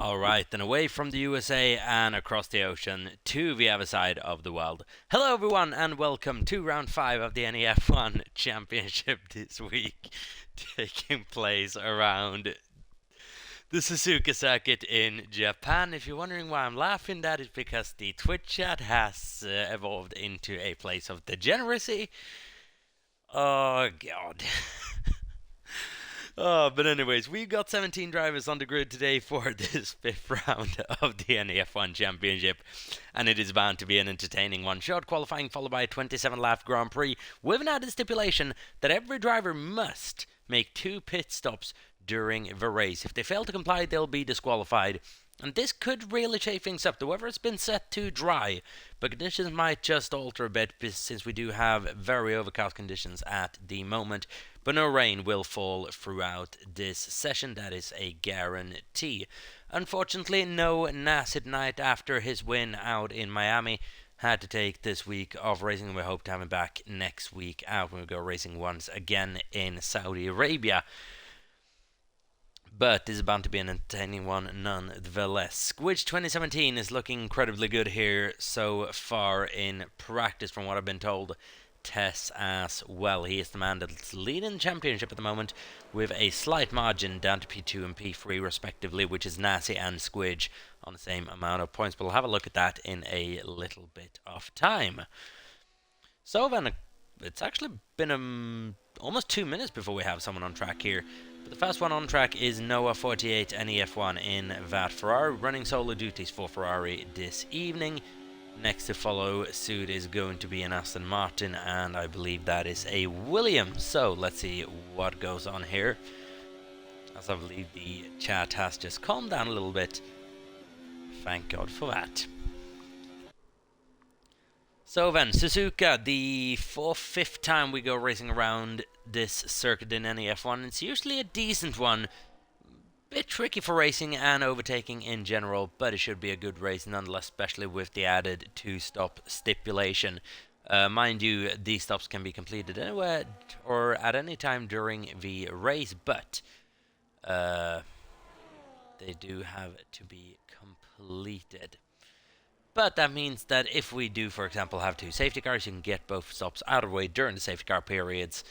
Alright, then away from the USA and across the ocean to the other side of the world. Hello everyone and welcome to round 5 of the NEF1 Championship this week, taking place around the Suzuka circuit in Japan. If you're wondering why I'm laughing, that is because the Twitch chat has evolved into a place of degeneracy. Oh god. But anyways, we've got 17 drivers on the grid today for this fifth round of the NEF1 Championship, and it is bound to be an entertaining one. Short qualifying followed by a 27-lap Grand Prix, with an added stipulation that every driver must make 2 pit stops during the race. If they fail to comply, they'll be disqualified. And this could really shake things up. The weather has been set to dry, but conditions might just alter a bit since we do have very overcast conditions at the moment. But no rain will fall throughout this session, that is a guarantee. Unfortunately, no Nas at night after his win out in Miami. Had to take this week off racing. We hope to have him back next week out when we go racing once again in Saudi Arabia. But this is bound to be an entertaining one nonetheless. Squidge 2017 is looking incredibly good here so far in practice, from what I've been told. Tess as well. He is the man that's leading the championship at the moment with a slight margin down to P2 and P3 respectively, which is Nasi and Squidge on the same amount of points. But we'll have a look at that in a little bit of time. So then, it's actually been almost 2 minutes before we have someone on track here. But the first one on track is Noah 48 NEF1 in that Ferrari, running solo duties for Ferrari this evening. Next to follow suit is going to be an Aston Martin, and I believe that is a Williams. So let's see what goes on here, as I believe the chat has just calmed down a little bit. Thank God for that. So then, Suzuka, the 4th-5th time we go racing around this circuit in NEF1. It's usually a decent one. Bit tricky for racing and overtaking in general, but it should be a good race nonetheless, especially with the added 2-stop stipulation. Mind you, these stops can be completed anywhere or at any time during the race, but they do have to be completed. But that means that if we do, for example, have 2 safety cars, you can get both stops out of the way during the safety car periods,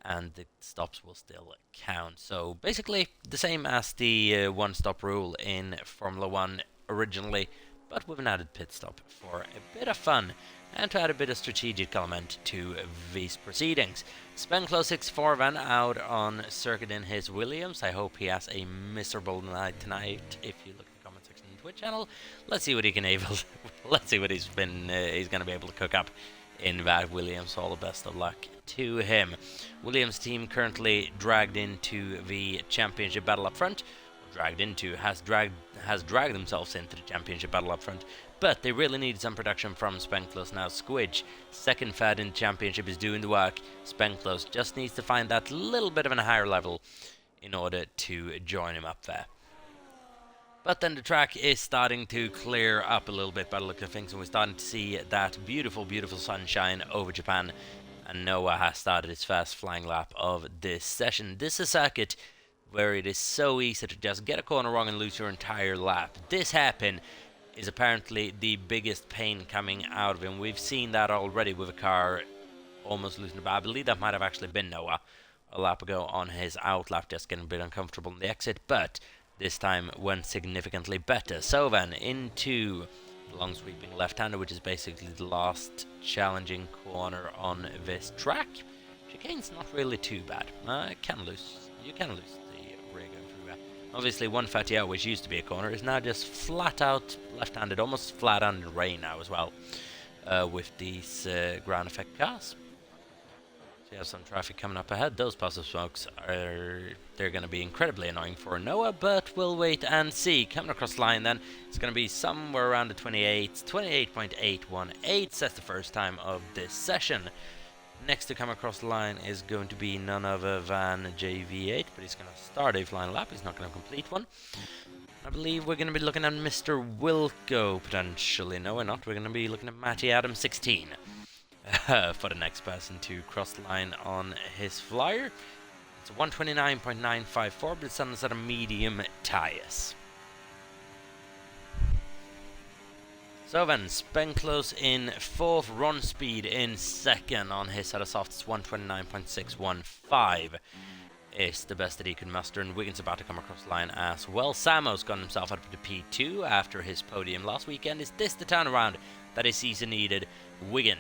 and the stops will still count. So basically the same as the one-stop rule in Formula 1 originally, but with an added pit stop for a bit of fun and to add a bit of strategic element to these proceedings. Spenclo 64 then out on circuit in his Williams. I hope he has a miserable night tonight. If you look at the comment section on the Twitch channel, let's see what he can let's see what he's going to be able to cook up in that Williams. All the best of luck to him. Williams team currently dragged into the championship battle up front. Has dragged themselves into the championship battle up front, but they really need some production from Spenclos now. Squidge, second fad in the championship, is doing the work. Spenclos just needs to find that little bit of a higher level in order to join him up there. But then the track is starting to clear up a little bit by the look of things, and we're starting to see that beautiful, beautiful sunshine over Japan. And Noah has started his first flying lap of this session. This is a circuit where it is so easy to just get a corner wrong and lose your entire lap. This hairpin is apparently the biggest pain coming out of him. We've seen that already with a car almost losing the bat. I believe that might have actually been Noah a lap ago on his out lap, just getting a bit uncomfortable in the exit, but this time went significantly better. So then, into the long sweeping left-hander, which is basically the last challenging corner on this track. Chicane's not really too bad. You can lose the rear going through there. Obviously, 130 which used to be a corner, is now just flat-out left-handed, almost flat on the rain now as well, with these ground effect cars. We have some traffic coming up ahead. Those puzzle smokes they're going to be incredibly annoying for Noah, but we'll wait and see. Coming across the line then, it's going to be somewhere around the 28.818. That's the first time of this session. Next to come across the line is going to be none other than JV8, but he's going to start a flying lap. He's not going to complete one. I believe we're going to be looking at Mr. Wilco potentially. No, we're not. We're going to be looking at Matty Adams 16. For the next person to cross the line on his flyer. It's a 129.954, but it's on a set of medium tires. So then, Spenclose in 4th, run speed in 2nd on his set of softs, 129.615 is the best that he can muster, and Wigan's about to come across the line as well. Samo's got himself up to P2 after his podium last weekend. Is this the turnaround that his season needed? Wigan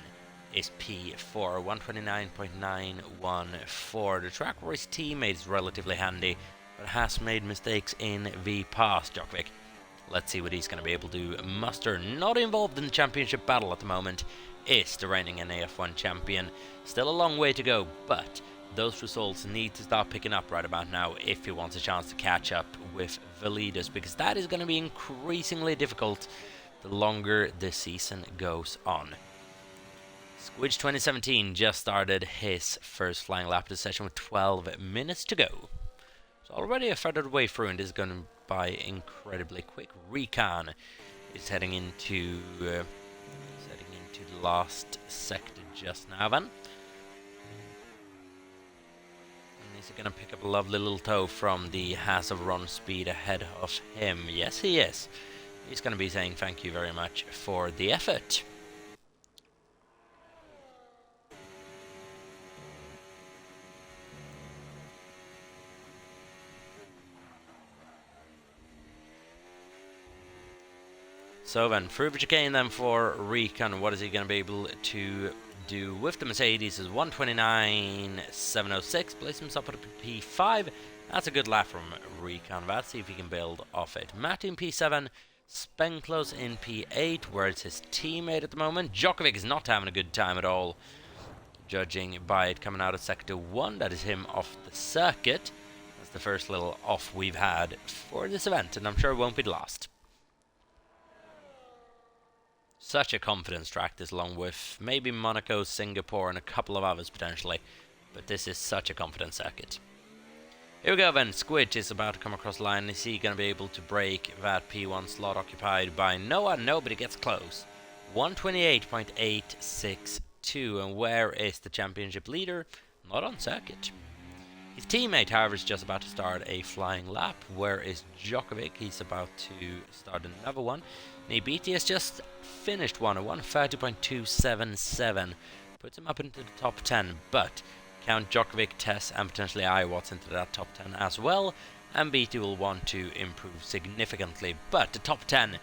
is P4, 129.914. The track where his teammate is relatively handy, but has made mistakes in the past. Djokovic, let's see what he's going to be able to muster. Not involved in the championship battle at the moment is the reigning NEF1 champion. Still a long way to go, but those results need to start picking up right about now if he wants a chance to catch up with the leaders, because that is going to be increasingly difficult the longer the season goes on. Squidge 2017 just started his first flying lap of the session with 12 minutes to go. So already a further way through, and this is going by incredibly quick. Recon is heading into the last sector just now then. Is he going to pick up a lovely little toe from the Haas of run speed ahead of him? Yes, he is. He's going to be saying thank you very much for the effort. So then, through the chicane then for Recon. What is he going to be able to do with the Mercedes? Is 129.706, place himself at a P5. That's a good lap from Recon. Let's see if he can build off it. Matt in P7, Spenclose in P8, where it's his teammate at the moment. Djokovic is not having a good time at all, judging by it coming out of Sector 1. That is him off the circuit. That's the first little off we've had for this event, and I'm sure it won't be the last. Such a confidence track, this, along with maybe Monaco, Singapore, and a couple of others potentially. But this is such a confident circuit. Here we go then. Squidge is about to come across the line. Is he going to be able to break that P1 slot occupied by Noah? Nobody gets close. 128.862. And where is the championship leader? Not on circuit. His teammate, however, is just about to start a flying lap. Where is Djokovic? He's about to start another one. Nibiti has just finished one, a 130.277. Puts him up into the top 10, but count Djokovic, Tess, and potentially Iwatts into that top 10 as well. And Beatty will want to improve significantly. But the top 10,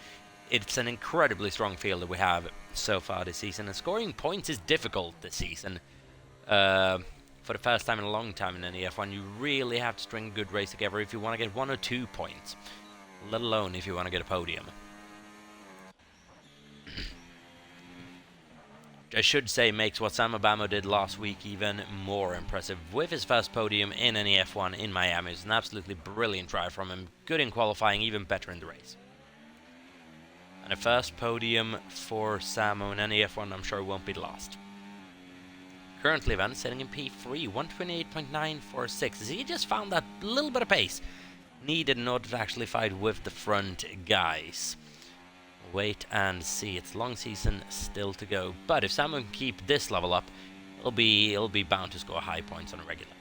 it's an incredibly strong field that we have so far this season. And scoring points is difficult this season. For the first time in a long time in NEF1, you really have to string a good race together if you want to get 1 or 2 points, let alone if you want to get a podium. I should say makes what Sam Obama did last week even more impressive. With his first podium in NEF1 in Miami, it's an absolutely brilliant try from him. Good in qualifying, even better in the race. And a first podium for Samo in NEF1, I'm sure won't be the last. Currently then, sitting in P3, 128.946. He just found that little bit of pace needed in order to actually fight with the front guys. Wait and see. It's a long season still to go, but if someone can keep this level up, it'll be bound to score high points on a regular.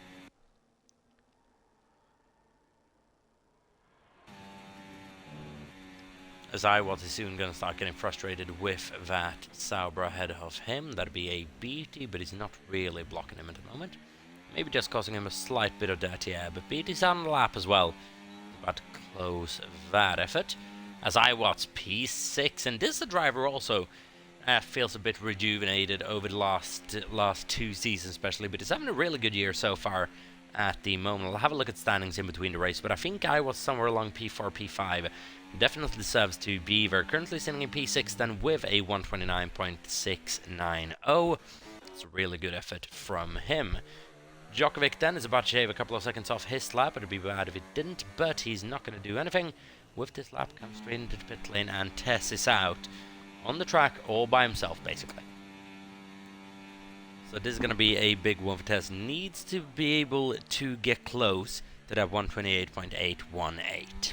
As Iwatts is soon going to start getting frustrated with that Sauber ahead of him. That'd be a Beatty, but he's not really blocking him at the moment. Maybe just causing him a slight bit of dirty air, but Beatty's on the lap as well. About to close that effort. As Iwatts P6, and this is a driver also feels a bit rejuvenated over the last 2 seasons especially, but he's having a really good year so far at the moment. I'll have a look at standings in between the race, but I think Iwatts somewhere along P4, P5 definitely deserves to be there. Currently sitting in P6 then with a 129.690. It's a really good effort from him. Djokovic then is about to shave a couple of seconds off his lap. It would be bad if it didn't, but he's not going to do anything. With this lap, comes straight into the pit lane, and Tess is out on the track all by himself, basically. So this is going to be a big one for Tess. Needs to be able to get close to that 128.818.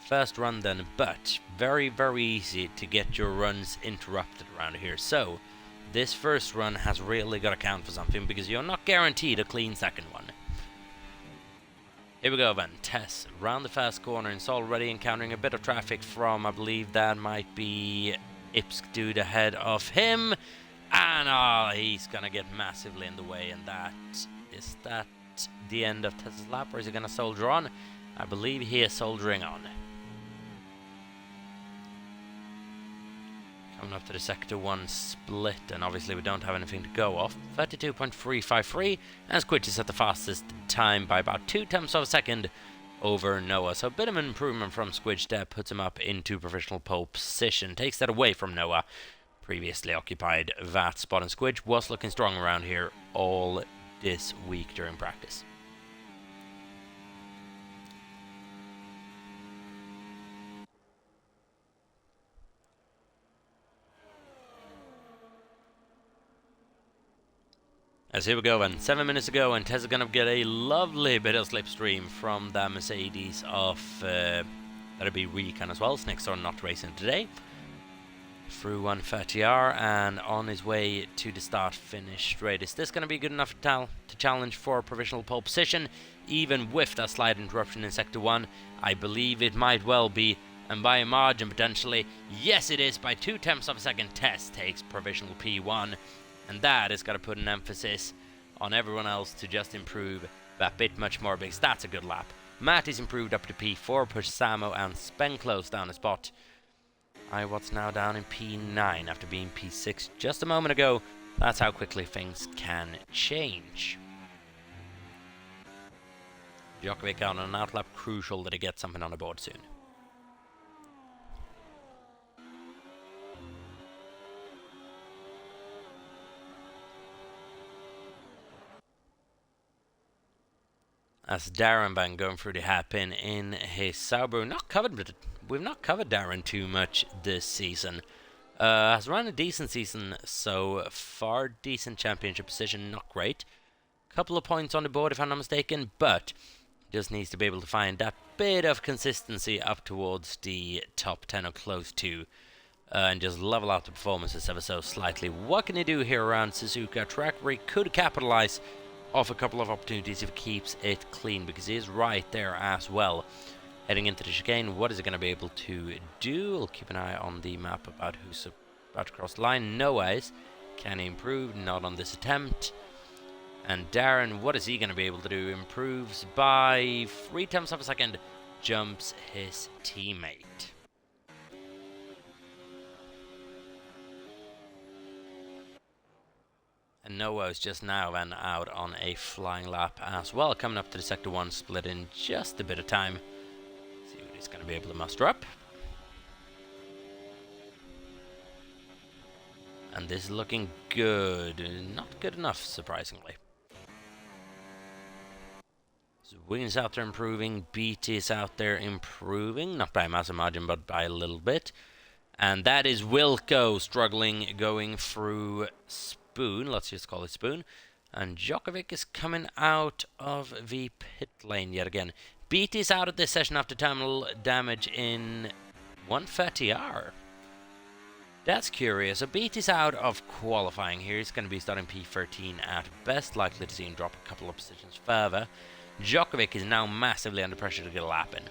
First run then, but very, very easy to get your runs interrupted around here. So this first run has really got to count for something, because you're not guaranteed a clean second one. Here we go then. Tess round the first corner and it's already encountering a bit of traffic from, I believe that might be Ipsk dude ahead of him. And he's gonna get massively in the way, and is that the end of Tess's lap, or is he gonna soldier on? I believe he is soldiering on. Coming up to the Sector 1 split, and obviously we don't have anything to go off. 32.353, and Squidge is at the fastest time by about 2/10 of a second over Noah. So a bit of an improvement from Squidge there, puts him up into provisional pole position. Takes that away from Noah, previously occupied that spot, and Squidge was looking strong around here all this week during practice. As here we go then, 7 minutes ago, and Tess is going to get a lovely bit of slipstream from the Mercedes of, that'll be Recon as well. Snakes are not racing today. Through 130R and on his way to the start-finish straight. Is this going to be good enough to challenge for provisional pole position, even with that slight interruption in Sector 1? I believe it might well be, and by a margin potentially. Yes, it is. By 2/10 of a second, Tess takes provisional P1. And that is going to put an emphasis on everyone else to just improve that bit much more, because that's a good lap. Matt is improved up to P4, push Samo and Spenclose down a spot. Iwat's now down in P9 after being P6 just a moment ago. That's how quickly things can change. Djokovic on an outlap, crucial that he gets something on the board soon. As Darren Bang going through the hairpin in his Sauber. We've not covered Darren too much this season. Has run a decent season so far. Decent championship position, not great. Couple of points on the board if I'm not mistaken, but just needs to be able to find that bit of consistency up towards the top 10 or close to. And just level out the performances ever so slightly. What can he do here around Suzuka? Track where he could capitalize off a couple of opportunities if he keeps it clean, because he is right there as well. Heading into the chicane, what is he going to be able to do? We'll keep an eye on the map about who's about to cross the line. No ways. Can he improve? Not on this attempt. And Darren, what is he going to be able to do? Improves by 3/10 of a second. Jumps his teammate. And Noah is just now then out on a flying lap as well, coming up to the Sector 1 split in just a bit of time. See what he's going to be able to muster up. And this is looking good. Not good enough, surprisingly. So Wings out there improving. BT is out there improving. Not by a massive margin, but by a little bit. And that is Wilco struggling, going through Spoon, let's just call it Spoon, and Djokovic is coming out of the pit lane yet again. BT is out of this session after terminal damage in 130R. That's curious. So BT's out of qualifying here. He's going to be starting P13 at best, likely to see him drop a couple of positions further. Djokovic is now massively under pressure to get a lap in.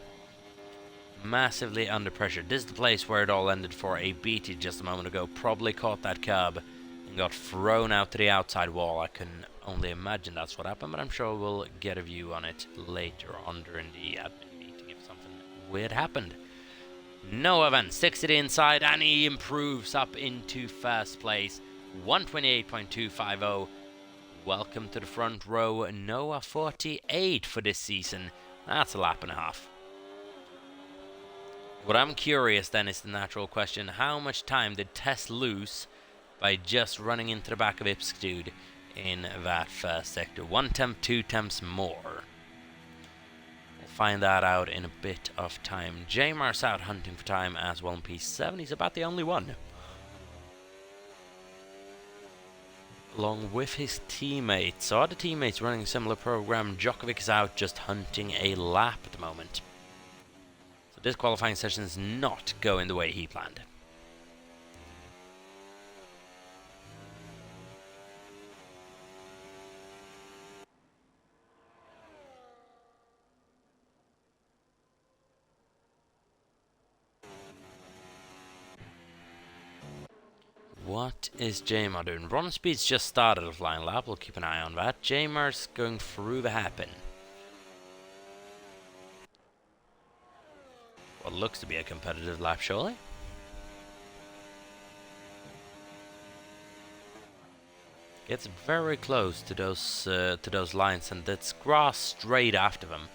Massively under pressure. This is the place where it all ended for a BT just a moment ago. Probably caught that curb and got thrown out to the outside wall. I can only imagine that's what happened, but I'm sure we'll get a view on it later on during the admin meeting if something weird happened. Noah then sticks it inside and he improves up into first place. 128.250. Welcome to the front row. Noah 48 for this season. That's a lap and a half. What I'm curious then is the natural question. How much time did Tess lose by just running into the back of Ipsk dude in that first sector? 1 temp, 2 temps more. We'll find that out in a bit of time. Jamar's out hunting for time as well in P7. He's about the only one. Along with his teammates. So other teammates running a similar program. Djokovic is out just hunting a lap at the moment. So this qualifying session is not going the way he planned. What is Jamar doing? Run speed's just started a flying lap. We'll keep an eye on that. Jamar's going through the hairpin. What looks to be a competitive lap, surely. Gets very close to those lines, and that's grass straight after them,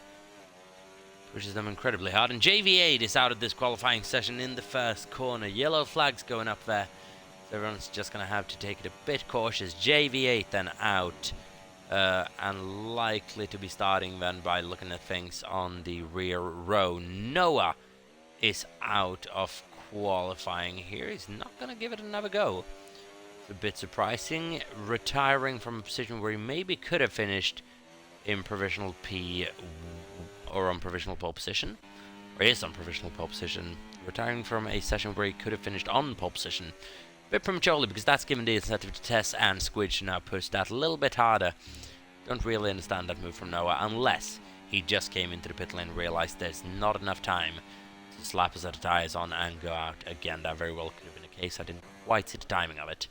pushes them incredibly hard. And JV8 is out of this qualifying session in the first corner. Yellow flags going up there. So everyone's just going to have to take it a bit cautious. JV8 then out, and likely to be starting then by looking at things on the rear row. Noah is out of qualifying here. He's not going to give it another go. It's a bit surprising, retiring from a position where he maybe could have finished in provisional P or on provisional pole position, or is on provisional pole position, retiring from a session where he could have finished on pole position. A bit prematurely, because that's given the incentive to Tess and Squidge to now push that a little bit harder. Don't really understand that move from Noah, unless he just came into the pit lane and realised there's not enough time to slap a set of tyres on and go out again. That very well could have been the case. I didn't quite see the timing of it.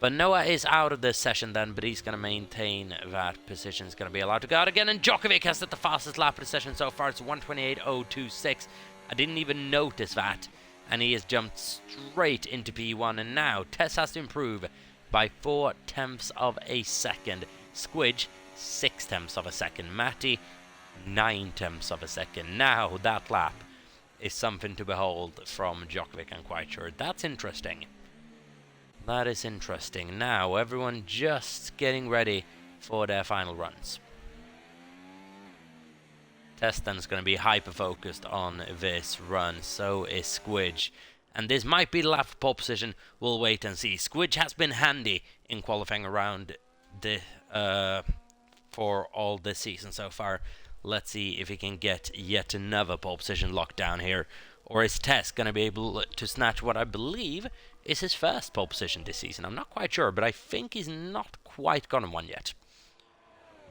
But Noah is out of this session then, but he's going to maintain that position. He's going to be allowed to go out again, and Djokovic has set the fastest lap of the session so far. It's 1:28.026. I didn't even notice that. And he has jumped straight into P1, and now Tess has to improve by 0.4 of a second. Squidge, 0.6 of a second. Matty, 0.9 of a second. Now that lap is something to behold from Djokovic, I'm quite sure. That's interesting. That is interesting. Now everyone just getting ready for their final runs. Testan's going to be hyper-focused on this run, so is Squidge. And this might be the lap for pole position. We'll wait and see. Squidge has been handy in qualifying around the for all this season so far. Let's see if he can get yet another pole position locked down here. Or is Tess going to be able to snatch what I believe is his first pole position this season? I'm not quite sure, but I think he's not quite gotten one yet.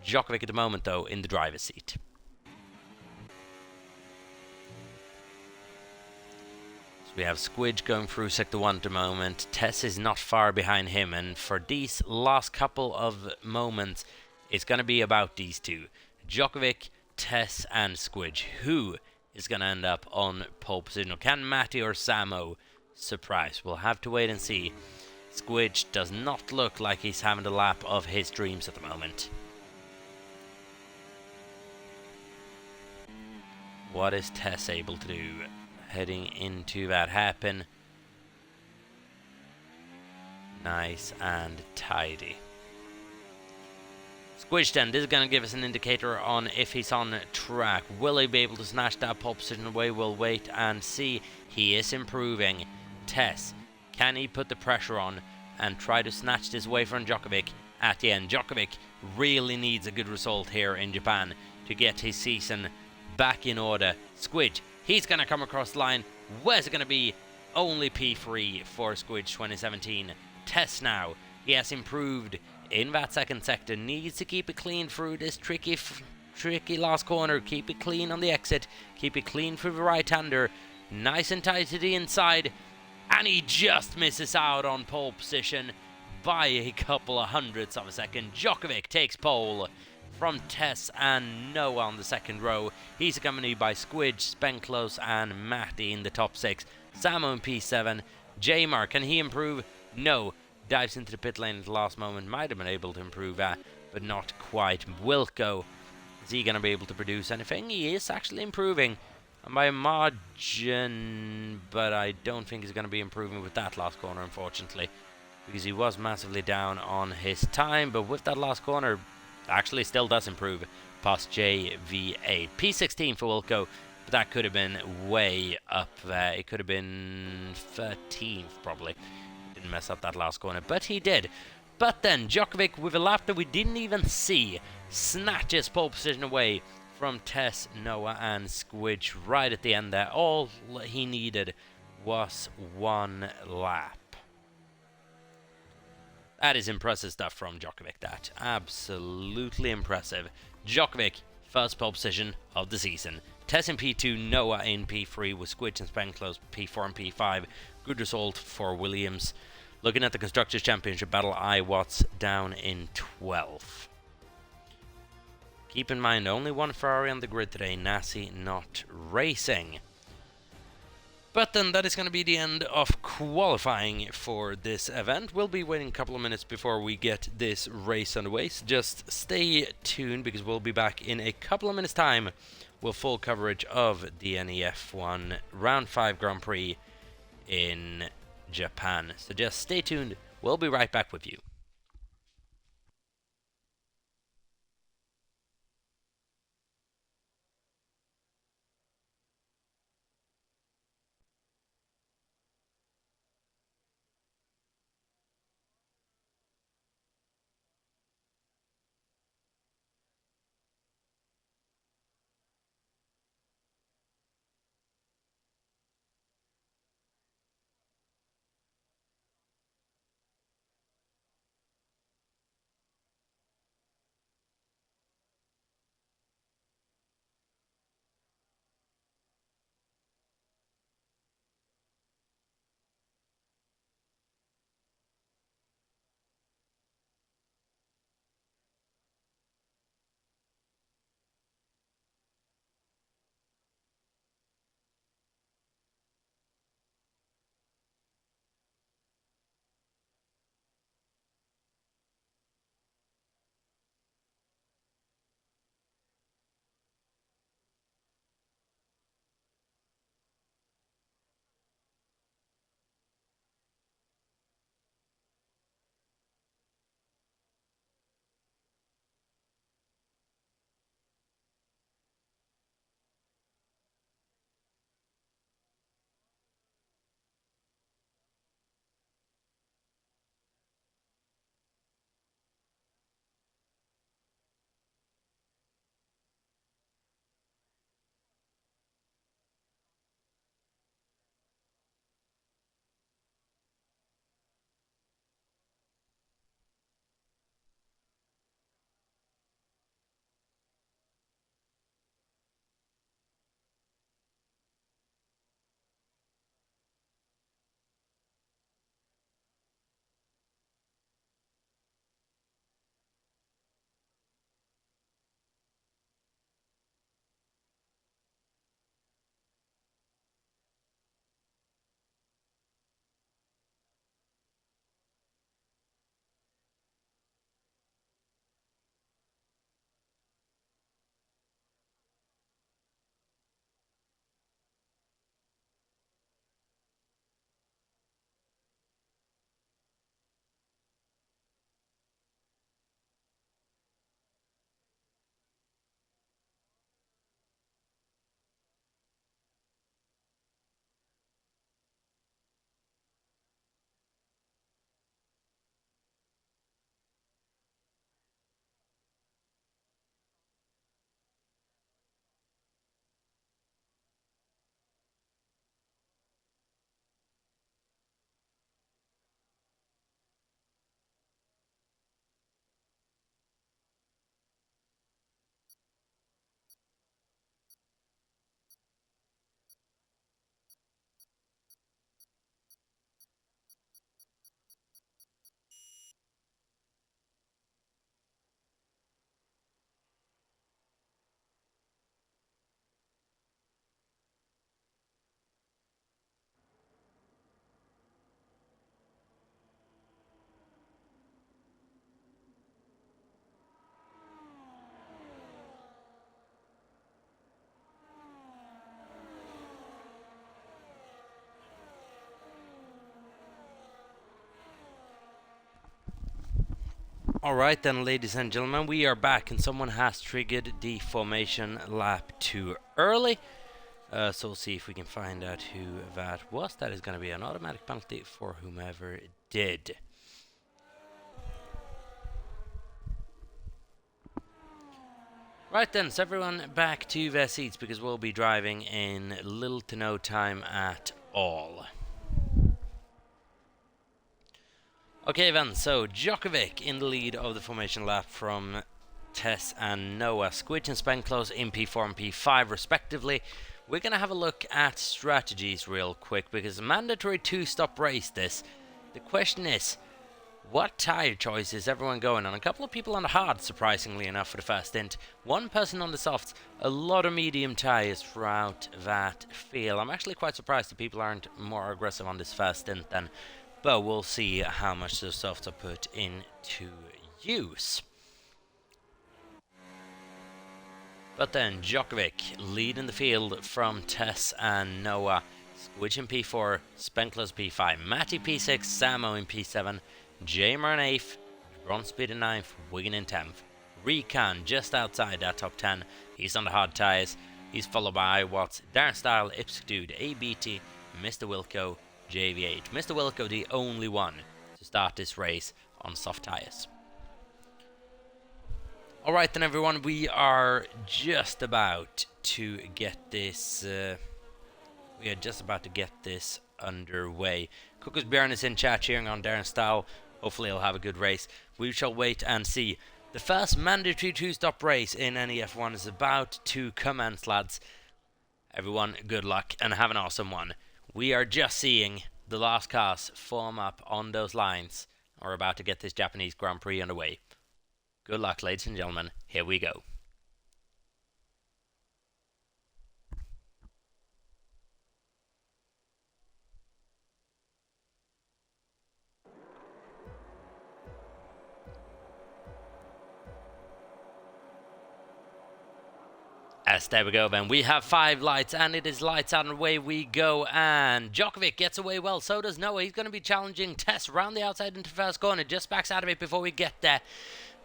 Djokovic at the moment, though, in the driver's seat. We have Squidge going through Sector 1 at the moment. Tess is not far behind him, and for these last couple of moments, it's going to be about these two. Djokovic, Tess, and Squidge. Who is going to end up on pole position? Can Matty or Samo surprise? We'll have to wait and see. Squidge does not look like he's having the lap of his dreams at the moment. What is Tess able to do? Heading into that hairpin. Nice and tidy. Squidge then, this is going to give us an indicator on if he's on track. Will he be able to snatch that pole position away? We'll wait and see. He is improving. Tess, can he put the pressure on and try to snatch this away from Djokovic at the end? Djokovic really needs a good result here in Japan to get his season back in order. Squidge, he's going to come across the line. Where's it going to be? Only P3 for Squidge 2017. Tess now. He has improved in that second sector. Needs to keep it clean through this tricky last corner. Keep it clean on the exit. Keep it clean through the right-hander. Nice and tight to the inside. And he just misses out on pole position by a couple of hundredths of a second. Djokovic takes pole from Tess and Noah on the second row. He's accompanied by Squidge, Spenclose, and Matty in the top 6. Samo in P7. Jamar, can he improve? No. Dives into the pit lane at the last moment. Might have been able to improve that, but not quite. Wilco, is he going to be able to produce anything? He is actually improving, and by a margin, but I don't think he's going to be improving with that last corner, unfortunately, because he was massively down on his time. But with that last corner, actually still does improve past JV8. P16 for Wilco, but that could have been way up there. It could have been 13th probably. Didn't mess up that last corner, but he did. But then Djokovic, with a lap that we didn't even see, snatches pole position away from Tess, Noah, and Squidge right at the end there. All he needed was one lap. That is impressive stuff from Djokovic, that. Absolutely impressive. Djokovic, first pole position of the season. Tess in P2, Noah in P3, with Squidge and Spenclose P4 and P5. Good result for Williams. Looking at the Constructors' Championship battle, Iwatts down in 12th. Keep in mind, only one Ferrari on the grid today, Nasi not racing. But then that is going to be the end of qualifying for this event. We'll be waiting a couple of minutes before we get this race underway, so just stay tuned because we'll be back in a couple of minutes' time with full coverage of the NEF1 Round 5 Grand Prix in Japan. So just stay tuned, we'll be right back with you. Alright then, ladies and gentlemen, we are back and someone has triggered the formation lap too early. So we'll see if we can find out who that was. That is going to be an automatic penalty for whomever did. Right then, so everyone back to their seats because we'll be driving in little to no time at all. Okay then, so Djokovic in the lead of the formation lap from Tess and Noah. Squidge and Spenclose in P4 and P5 respectively. We're going to have a look at strategies real quick because mandatory 2-stop race this. The question is, what tyre choice is everyone going on? A couple of people on the hard, surprisingly enough, for the first stint. One person on the softs. A lot of medium tyres throughout that field. I'm actually quite surprised that people aren't more aggressive on this first stint then. But we'll see how much those softs are put into use. But then Djokovic leading the field from Tess and Noah. Squidge in P4, Spenkler's P5, Matty P6, Samo in P7, Jamer in 8th, Ronspeed in 9th, Wigan in 10th. Recon just outside that top 10. He's on the hard tyres. He's followed by Watts, Darren Style, Ipsdude, ABT, Mr. Wilco, JV8. Mr. Wilco the only one to start this race on soft tyres. Alright then everyone, we are just about to get this underway. Cookus Björn is in chat cheering on Darren Style. Hopefully he'll have a good race. We shall wait and see. The first mandatory 2-stop race in NEF1 is about to commence, lads. Everyone, good luck and have an awesome one. We are just seeing the last cars form up on those lines. We're about to get this Japanese Grand Prix underway. Good luck, ladies and gentlemen. Here we go. Yes, there we go then. We have 5 lights and it is lights out and away we go. And Djokovic gets away well. So does Noah. He's going to be challenging Tess round the outside into the first corner. Just backs out of it before we get there.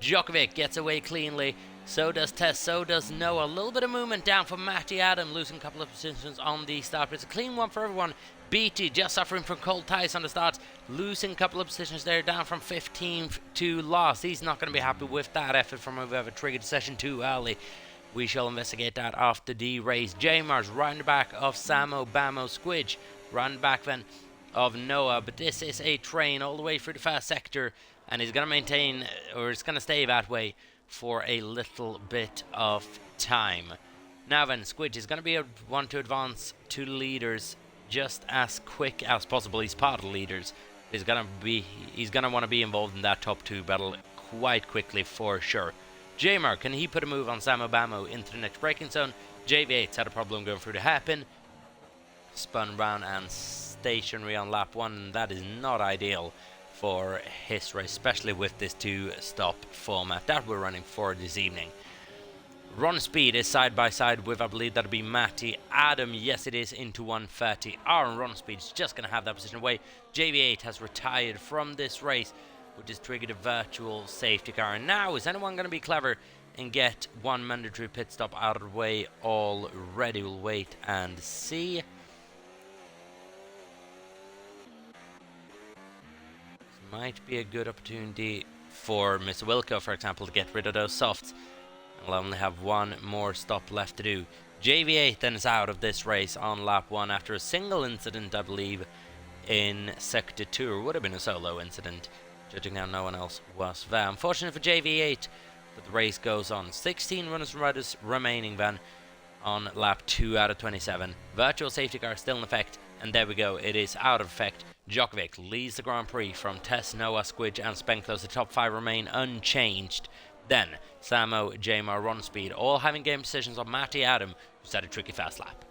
Djokovic gets away cleanly. So does Tess. So does Noah. A little bit of movement down for Matty Adam. Losing a couple of positions on the start. But it's a clean one for everyone. BT just suffering from cold ties on the start. Losing a couple of positions there. Down from 15th to last. He's not going to be happy with that effort from whoever triggered session too early. We shall investigate that after the race. Jamar's round the back of Samo, Bamo, Squidge. Round back then of Noah. But this is a train all the way through the first sector. And he's going to maintain, or it's going to stay that way for a little bit of time. Now then, Squidge is going to be one to advance to the leaders just as quick as possible. He's part of the leaders. He's going to want to be involved in that top 2 battle quite quickly for sure. Jamar, can he put a move on Samo Bamo into the next braking zone? JV8's had a problem going through the hairpin. Spun round and stationary on lap 1, and that is not ideal for his race, especially with this 2-stop format that we're running for this evening. Run speed is side by side with, I believe that'll be Matty Adam. Yes, it is into 130. Aaron Run speed's just going to have that position away. JV8 has retired from this race, which has triggered a virtual safety car. And now, is anyone going to be clever and get one mandatory pit stop out of the way already? We'll wait and see. This might be a good opportunity for Mr. Wilco, for example, to get rid of those softs. We'll only have one more stop left to do. JV8 then is out of this race on lap 1 after a single incident, I believe, in Sector 2. Or would have been a solo incident, judging how no one else was there. Unfortunate for JV8, but the race goes on. 16 runners and riders remaining then on lap 2 out of 27. Virtual safety car still in effect, and there we go, it is out of effect. Djokovic leads the Grand Prix from Tess, Noah, Squidge and Spenklos. The top 5 remain unchanged. Then Samo, Jamar, Run Speed, all having game decisions on Matty Adam, who's had a tricky fast lap.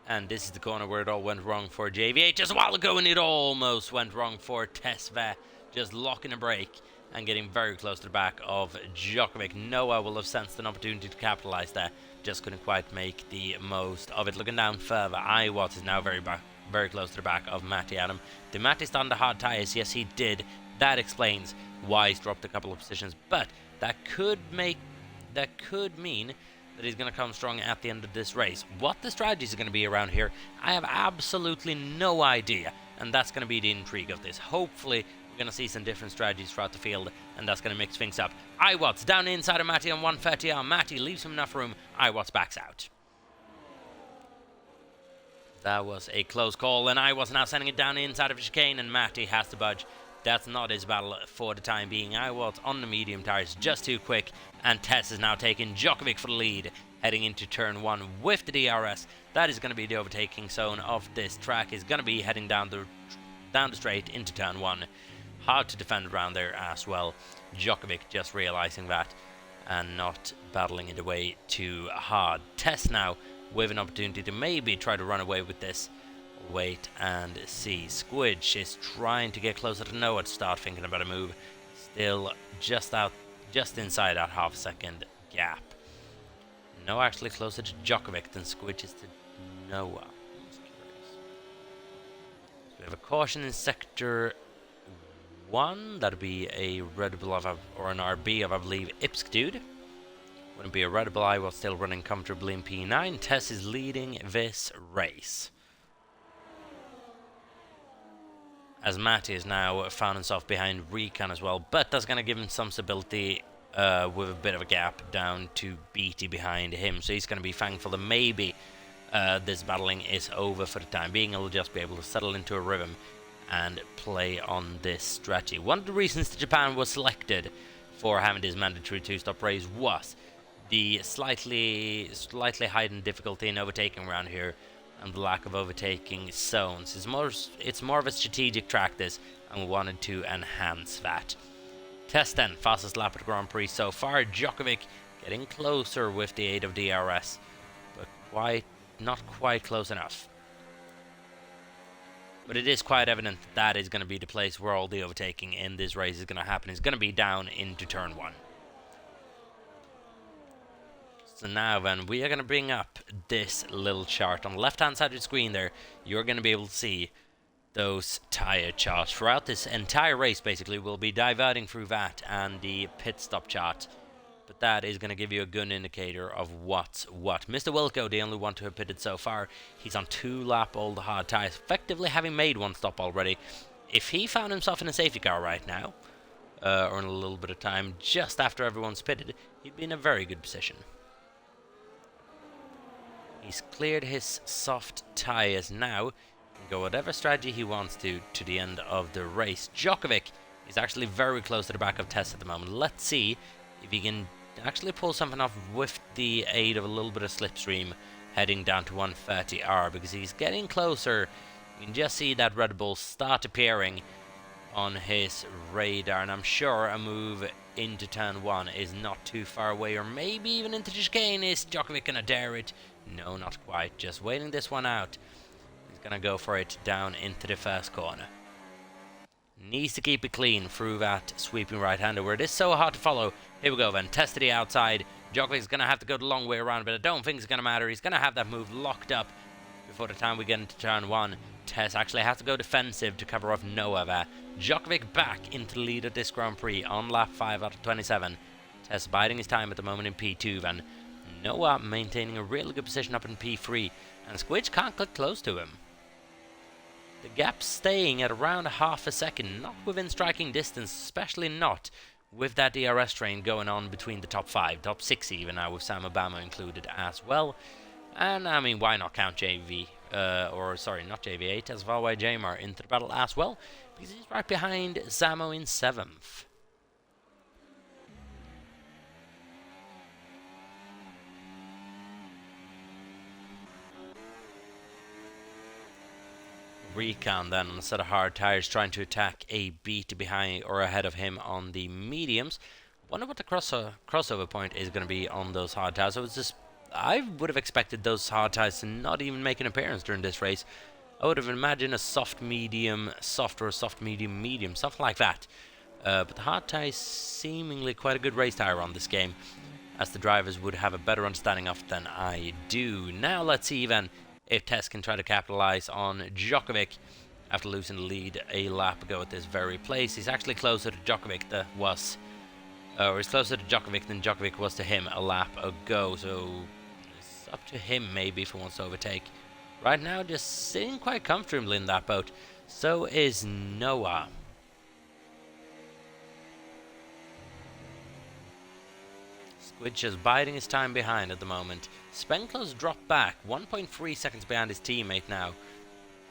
And this is the corner where it all went wrong for JV8 just a while ago, and it almost went wrong for Tess there. Just locking a brake and getting very close to the back of Djokovic. Noah will have sensed an opportunity to capitalise there. Just couldn't quite make the most of it. Looking down further, Iwatts is now very close to the back of Matty Adam. Did Matty stand the hard tyres? Yes, he did. That explains why he's dropped a couple of positions. But that could mean that he's going to come strong at the end of this race. What the strategies are going to be around here, I have absolutely no idea. And that's going to be the intrigue of this. Hopefully, we're going to see some different strategies throughout the field, and that's going to mix things up. Iwatts down inside of Matty on 130R. Matty leaves him enough room. Iwatts backs out. That was a close call, and Iwatts now sending it down inside of the chicane, and Matty has to budge That's not his battle for the time being. I was on the medium tires, just too quick, and Tess is now taking Djokovic for the lead, heading into turn 1 with the DRS. That is going to be the overtaking zone of this track. Is going to be heading down the straight into turn 1. Hard to defend around there as well. Djokovic just realizing that and not battling it away too hard. Tess now with an opportunity to maybe try to run away with this. Wait and see. Squidge is trying to get closer to Noah to start thinking about a move. Still just inside that half second gap. Noah actually closer to Djokovic than Squidge is to Noah. So we have a caution in sector 1. That'd be a Red Bull or an RB of, I believe, Ipsdude. Wouldn't be a Red Bull while still running comfortably in P9. Tess is leading this race, as Matty has now found himself behind Recon as well, but that's going to give him some stability with a bit of a gap down to Beatty behind him. So he's going to be thankful that maybe this battling is over for the time being. He'll just be able to settle into a rhythm and play on this strategy. One of the reasons that Japan was selected for having this mandatory 2-stop race was the slightly heightened difficulty in overtaking around here, and the lack of overtaking zones. It's more of a strategic track this, and we wanted to enhance that. Tess then, fastest lap at the Grand Prix so far. Djokovic getting closer with the aid of DRS, but not quite close enough. But it is quite evident that is going to be the place where all the overtaking in this race is going to happen. It's going to be down into turn 1. So now then, we are going to bring up this little chart. On the left-hand side of the screen there, you're going to be able to see those tire charts. Throughout this entire race, basically, we'll be diverting through that and the pit stop chart. But that is going to give you a good indicator of what's what. Mr. Wilco, the only one to have pitted so far, he's on 2-lap old hard tires, effectively having made 1 stop already. If he found himself in a safety car right now, or in a little bit of time, just after everyone's pitted, he'd be in a very good position. He's cleared his soft tyres now. He can go whatever strategy he wants to the end of the race. Djokovic is actually very close to the back of Tess at the moment. Let's see if he can actually pull something off with the aid of a little bit of slipstream heading down to 130R, because he's getting closer. You can just see that Red Bull start appearing on his radar, and I'm sure a move into turn 1 is not too far away, or maybe even into the chicane. Is Djokovic gonna dare it? No, not quite. Just waiting this one out. He's going to go for it down into the first corner. Needs to keep it clean through that sweeping right-hander where it is so hard to follow. Here we go then. Test to the outside. Djokovic's going to have to go the long way around, but I don't think it's going to matter. He's going to have that move locked up before the time we get into turn 1. Tess actually has to go defensive to cover off Noah there. Djokovic back into the lead at this Grand Prix on lap 5 out of 27. Tess biding his time at the moment in P2 then. Noah maintaining a really good position up in P3, and Squidge can't get close to him. The gap's staying at around half a second, not within striking distance, especially not with that DRS train going on between the top 5, top 6 even now, with Sam Obama included as well. And I mean, why not count not JV8, as Valway Jamar into the battle as well, because he's right behind Zamo in 7th. Recon then on a set of hard tires, trying to attack a beat behind or ahead of him on the mediums. Wonder what the crossover point is going to be on those hard tires. So I would have expected those hard tires to not even make an appearance during this race. I would have imagined a soft medium, soft, or a soft medium medium, something like that. But the hard tires seemingly quite a good race tire on this game, as the drivers would have a better understanding of than I do. Now let's see then if Tess can try to capitalize on Djokovic after losing the lead a lap ago at this very place. He's actually closer to Djokovic he's closer to Djokovic than Djokovic was to him a lap ago, so it's up to him maybe if he wants to overtake. Right now, just sitting quite comfortably in that boat. So is Noah. Squidge is biding his time behind at the moment. Spenclow's dropped back, 1.3 seconds behind his teammate now.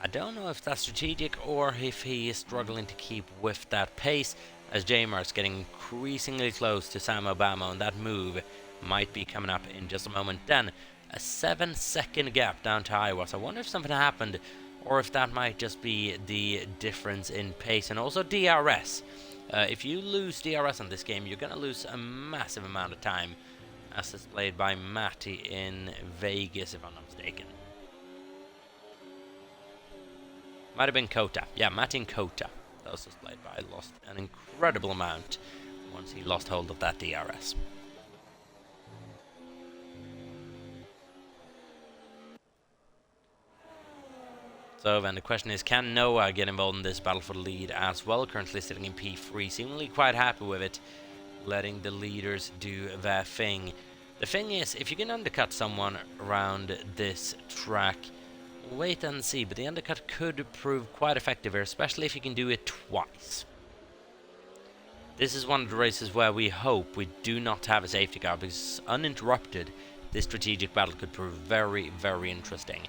I don't know if that's strategic or if he is struggling to keep with that pace, as Jamar is getting increasingly close to Sam Obama, and that move might be coming up in just a moment. Then a 7-second gap down to Iowa. So I wonder if something happened, or if that might just be the difference in pace and also DRS. If you lose DRS on this game, you're going to lose a massive amount of time, as displayed by Matty in Vegas, if I'm not mistaken. Might have been Kota. Yeah, Matty and Kota. That was displayed by. Lost an incredible amount once he lost hold of that DRS. So then the question is, can Noah get involved in this battle for the lead as well? Currently sitting in P3, seemingly quite happy with it, letting the leaders do their thing. The thing is, if you can undercut someone around this track, wait and see, but the undercut could prove quite effective here, especially if you can do it twice. This is one of the races where we hope we do not have a safety car, because uninterrupted, this strategic battle could prove very, very interesting.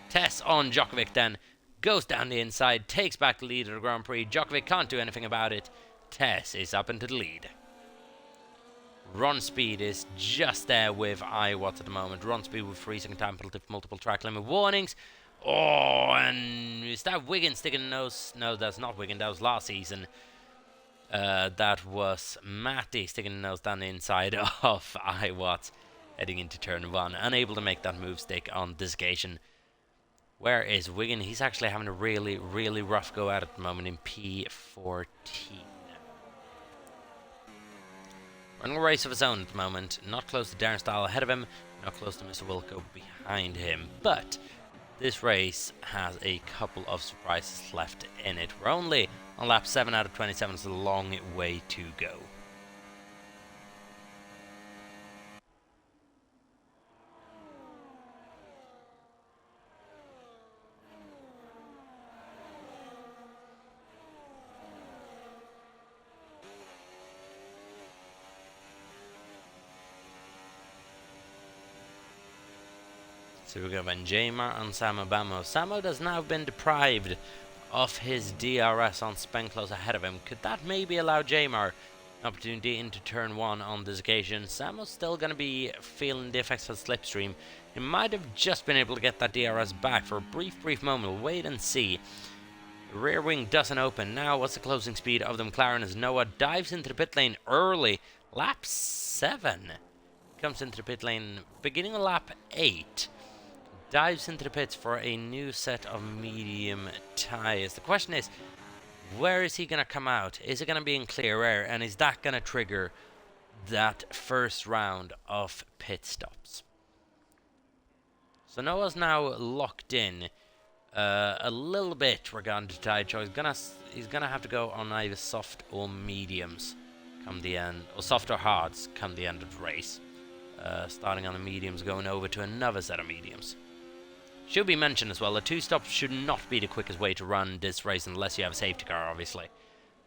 Tess on Djokovic then, goes down the inside, takes back the lead of the Grand Prix. Djokovic can't do anything about it. Tess is up into the lead. Run speed is just there with Iwatts at the moment. Run speed with 3-second time penalty for multiple track limit warnings. Oh, and is that Wiggin sticking the nose? No, that's not Wiggin, that was last season. That was Matty sticking the nose down the inside of Iwatts, heading into turn 1. Unable to make that move stick on this occasion. Where is Wiggin? He's actually having a really, really rough go at the moment in P14. Running a race of his own at the moment. Not close to Darren Stahl ahead of him. Not close to Mr. Wilco behind him. But this race has a couple of surprises left in it. We're only on lap 7 out of 27. It's a long way to go. So we go then Jamar and Samo Bamo. Samo has now been deprived of his DRS on Spenclose ahead of him. Could that maybe allow Jamar an opportunity into turn 1 on this occasion? Samo's still going to be feeling the effects of the slipstream. He might have just been able to get that DRS back for a brief moment. We'll wait and see. The rear wing doesn't open. Now, what's the closing speed of the McLaren as Noah dives into the pit lane early. Lap 7. Comes into the pit lane beginning of lap 8. Dives into the pits for a new set of medium tyres. The question is, where is he going to come out? Is it going to be in clear air? And is that going to trigger that first round of pit stops? So Noah's now locked in a little bit regarding the tyre choice. He's gonna have to go on either soft or mediums come the end, or soft or hards come the end of the race. Starting on the mediums, going over to another set of mediums. Should be mentioned as well, the 2-stop should not be the quickest way to run this race unless you have a safety car, obviously.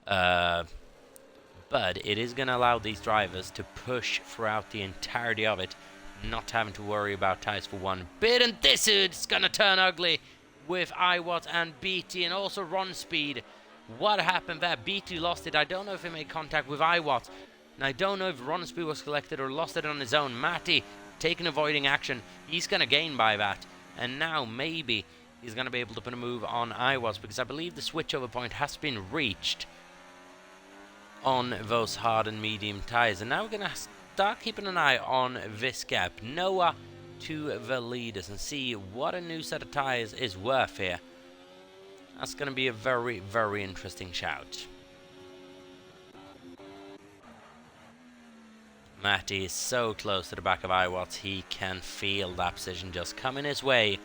But it is going to allow these drivers to push throughout the entirety of it, not having to worry about tyres for one bit. And this is going to turn ugly with Iwatts and BT, and also run speed. What happened there? BT lost it. I don't know if he made contact with Iwatts. And I don't know if run speed was collected or lost it on his own. Matty taking avoiding action. He's going to gain by that. And now maybe he's going to be able to put a move on Iwatts, because I believe the switchover point has been reached on those hard and medium tyres. And now we're going to start keeping an eye on this gap. Noah to the leaders and see what a new set of tyres is worth here. That's going to be a very, very interesting shout. Matty is so close to the back of Iwatts, he can feel that position just coming his way.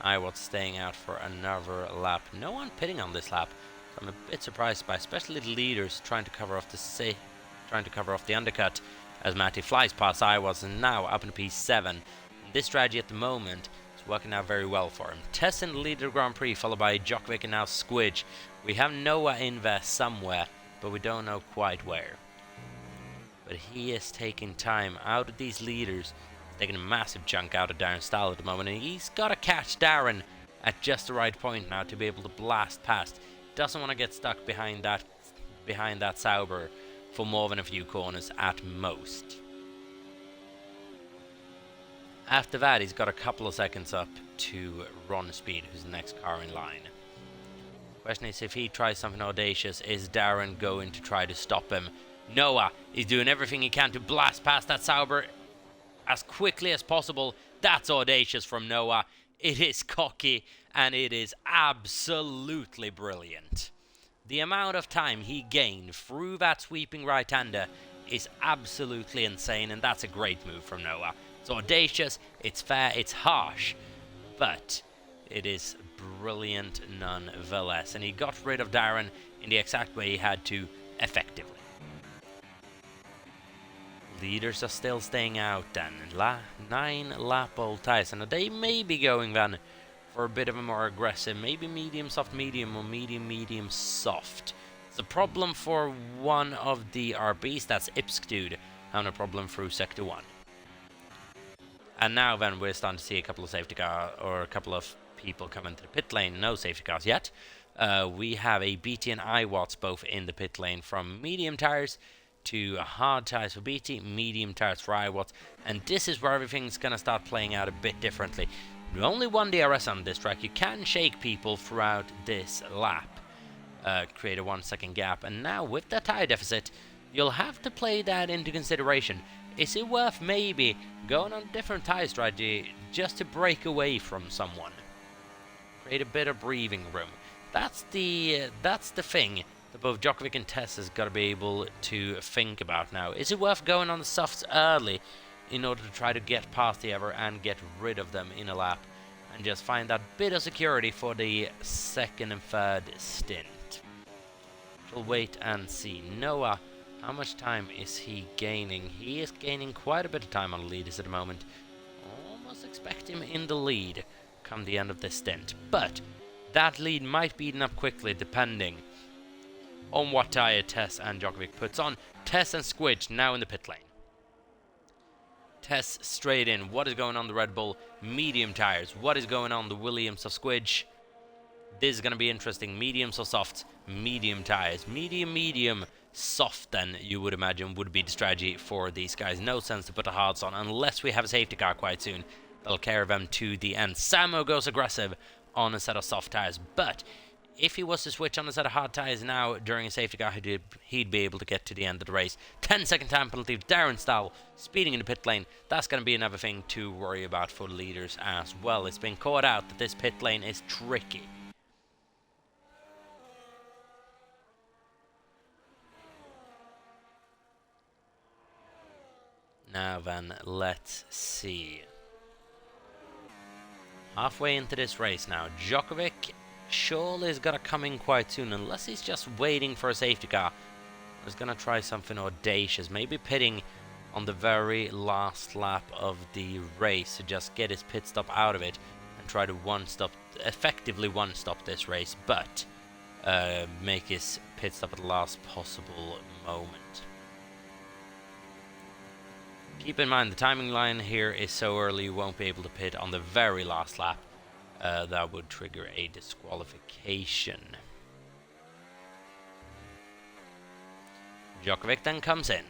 Iwatts staying out for another lap. No one pitting on this lap. So I'm a bit surprised by, especially the leaders trying to cover off the undercut as Matty flies past Iwatts and now up in P7. This strategy at the moment is working out very well for him. Tess in the lead of the Grand Prix, followed by Djokovic and now Squidge. We have Noah in there somewhere, but we don't know quite where. But he is taking time out of these leaders, taking a massive chunk out of Darren Stahl at the moment, and he's got to catch Darren at just the right point now to be able to blast past. Doesn't want to get stuck behind that Sauber for more than a few corners at most. After that, he's got a couple of seconds up to Ron Speed, who's the next car in line. Question is, if he tries something audacious, is Darren going to try to stop him? Noah is doing everything he can to blast past that Sauber as quickly as possible. That's audacious from Noah. It is cocky, and it is absolutely brilliant. The amount of time he gained through that sweeping right-hander is absolutely insane, and that's a great move from Noah. It's audacious, it's fair, it's harsh, but it is brilliant nonetheless. And he got rid of Darren in the exact way he had to, effectively. Leaders are still staying out then. 9-lap-old tyres. And they may be going then for a bit of a more aggressive, maybe medium, soft, medium, or medium, medium, soft. It's a problem for one of the RBs, that's Ipsdude, having a problem through Sector 1. And now then we're starting to see a couple of safety cars, or a couple of people come into the pit lane. No safety cars yet. We have a BT and iWatts both in the pit lane, from medium tires to hard tires for BT, medium tires for iWatts, and this is where everything's going to start playing out a bit differently. Only one DRS on this track. You can shake people throughout this lap, create a 1 second gap, and now with the tire deficit, you'll have to play that into consideration. Is it worth maybe going on a different tire strategy just to break away from someone? Create a bit of breathing room. That's the thing that both Djokovic and Tess has got to be able to think about now. Is it worth going on the softs early in order to try to get past the other and get rid of them in a lap, and just find that bit of security for the second and third stint? We'll wait and see. Noah, how much time is he gaining? He is gaining quite a bit of time on the leaders at the moment. Almost expect him in the lead come the end of this stint, but that lead might be eaten up quickly depending on what tyre Tess and Djokovic puts on. Tess and Squidge now in the pit lane. Tess straight in. What is going on the Red Bull? Medium tires. What is going on the Williams of Squidge? This is going to be interesting. Mediums or softs? Medium tires. Medium, medium, soft then, you would imagine, would be the strategy for these guys. No sense to put the hards on unless we have a safety car quite soon. They'll carry them to the end. Samo goes aggressive on a set of soft tires, but if he was to switch on a set of hard tires now during a safety car, he'd be able to get to the end of the race. 10-second time penalty of Darren Stahl speeding in the pit lane. That's going to be another thing to worry about for the leaders as well. It's been caught out that this pit lane is tricky. Now then, let's see. Halfway into this race now. Djokovic surely is going to come in quite soon, unless he's just waiting for a safety car. He's going to try something audacious, maybe pitting on the very last lap of the race to just get his pit stop out of it and try to effectively one-stop this race, but make his pit stop at the last possible moment. Keep in mind the timing line here is so early you won't be able to pit on the very last lap. That would trigger a disqualification. Djokovic then comes in.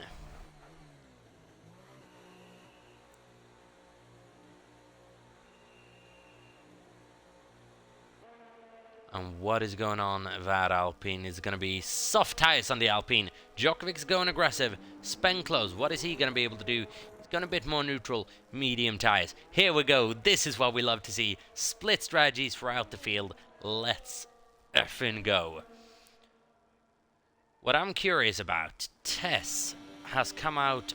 And what is going on that Alpine? Is going to be soft tires on the Alpine. Djokovic's going aggressive. Spenclose, what is he going to be able to do? He's going a bit more neutral. Medium tires. Here we go. This is what we love to see. Split strategies throughout the field. Let's effing go. What I'm curious about, Tess has come out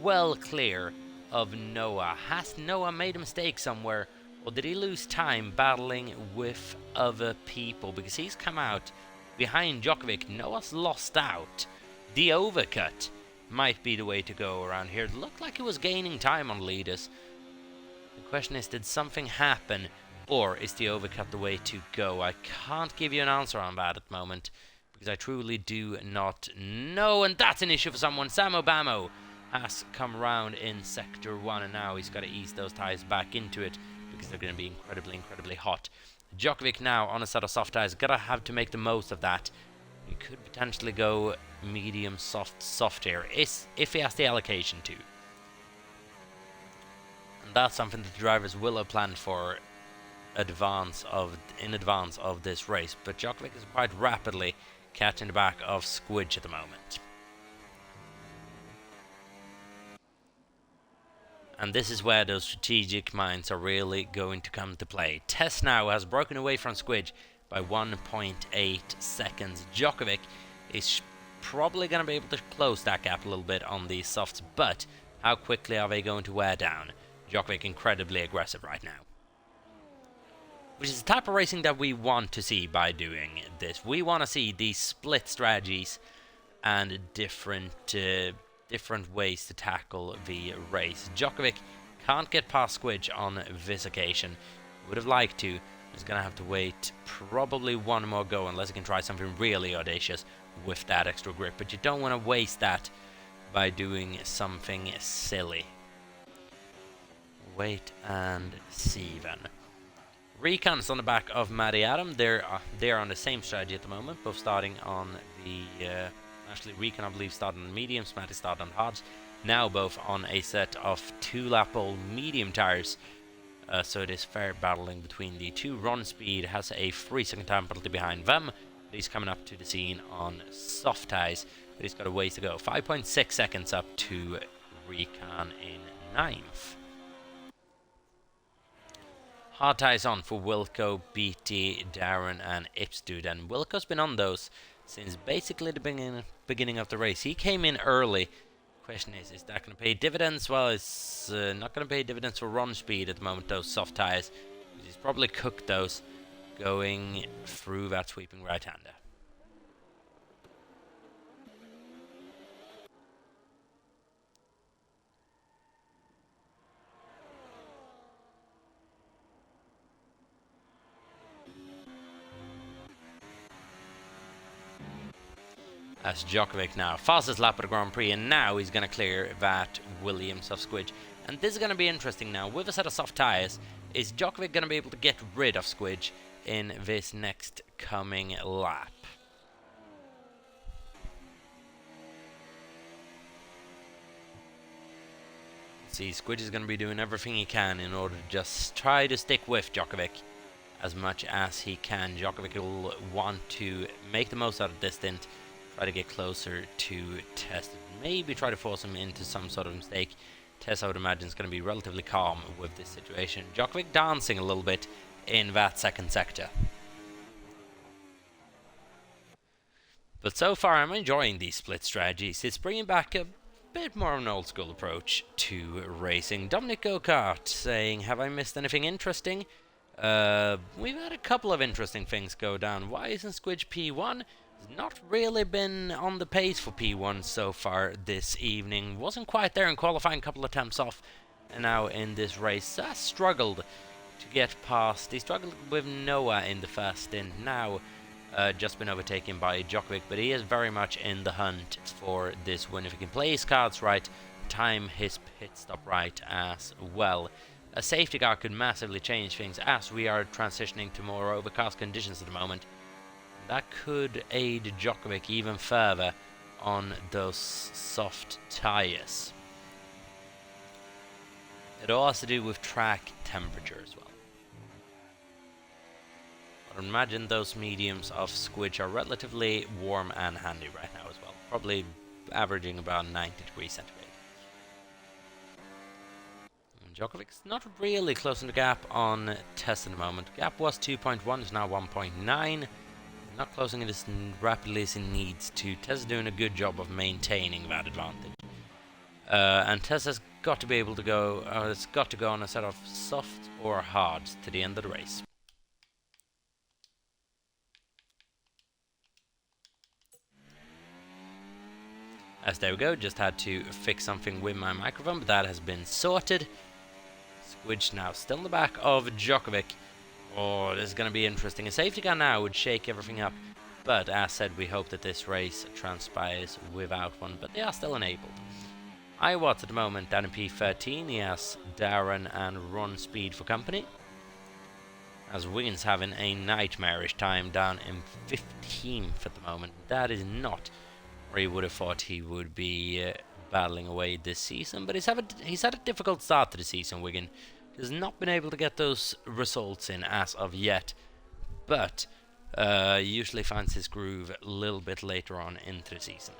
well clear of Noah. Has Noah made a mistake somewhere? Or did he lose time battling with other people? Because he's come out behind Djokovic. Noah's lost out. The overcut might be the way to go around here. It looked like he was gaining time on leaders. The question is, did something happen? Or is the overcut the way to go? I can't give you an answer on that at the moment, because I truly do not know. And that's an issue for someone. Samo Bamo has come around in Sector 1, and now he's got to ease those tires back into it, because they're going to be incredibly, incredibly hot. Djokovic now on a set of soft tires, gotta have to make the most of that. He could potentially go medium soft here if he has the allocation to. And that's something that the drivers will have planned for in advance of this race. But Djokovic is quite rapidly catching the back of Squidge at the moment. And this is where those strategic minds are really going to come to play. Tess now has broken away from Squidge by 1.8 seconds. Djokovic is probably going to be able to close that gap a little bit on these softs, but how quickly are they going to wear down? Djokovic incredibly aggressive right now. Which is the type of racing that we want to see by doing this. We want to see these split strategies and different ways to tackle the race. Djokovic can't get past Squidge on this occasion. Would have liked to. He's going to have to wait probably one more go unless he can try something really audacious with that extra grip. But you don't want to waste that by doing something silly. Wait and see then. Recon's on the back of Matty Adam. They're on the same strategy at the moment, both starting on the... actually, Recon, I believe, started on mediums, Matty started on hards. Now both on a set of 2-lap-old medium tires. So it is fair battling between the two. Ron Speed has a 3-second time penalty behind them. He's coming up to the scene on soft tires, but he's got a ways to go. 5.6 seconds up to Recon in 9th. Hard tires on for Wilco, BT, Darren and Ipsdude, and Wilco's been on those since basically the beginning of the race. He came in early. Question is that going to pay dividends? Well, it's not going to pay dividends for Ron Speed at the moment, those soft tires. He's probably cooked those going through that sweeping right-hander. That's Djokovic now, fastest lap of the Grand Prix, and now he's going to clear that Williams of Squidge. And this is going to be interesting now. With a set of soft tyres, is Djokovic going to be able to get rid of Squidge in this next coming lap? See, Squidge is going to be doing everything he can in order to just try to stick with Djokovic as much as he can. Djokovic will want to make the most out of this stint. Try to get closer to Tess. Maybe try to force him into some sort of mistake. Tess, I would imagine, is going to be relatively calm with this situation. Djokovic dancing a little bit in that second sector. But so far, I'm enjoying these split strategies. It's bringing back a bit more of an old school approach to racing. Dominic Gokart saying, have I missed anything interesting? We've had a couple of interesting things go down. Why isn't Squidge P1? Not really been on the pace for P1 so far this evening. Wasn't quite there in qualifying, a couple of attempts off. And now in this race, struggled to get past. He struggled with Noah in the first stint. Now just been overtaken by Djokovic, but he is very much in the hunt for this win. If he can play his cards right, time his pit stop right as well. A safety car could massively change things as we are transitioning to more overcast conditions at the moment. That could aid Djokovic even further on those soft tyres. It all has to do with track temperature as well. But imagine those mediums of Squidge are relatively warm and handy right now as well. Probably averaging about 90 degrees centigrade. Djokovic's not really closing the gap on Tess at the moment. The gap was 2.1, it's now 1.9. Not closing it as rapidly as he needs to. Tess is doing a good job of maintaining that advantage. And Tess has got to be able to go, it's got to go on a set of soft or hards to the end of the race. As there we go, just had to fix something with my microphone, but that has been sorted. Squidge now still in the back of Djokovic. Oh, this is going to be interesting. A safety car now would shake everything up. But as said, we hope that this race transpires without one. But they are still enabled. Iwatts at the moment down in P13. He has Darren and Ron Speed for company. as Wiggins having a nightmarish time down in 15th at the moment. That is not where you would have thought he would be battling away this season, but he's had a difficult start to the season. Wiggins has not been able to get those results in as of yet, but usually finds his groove a little bit later on into the season.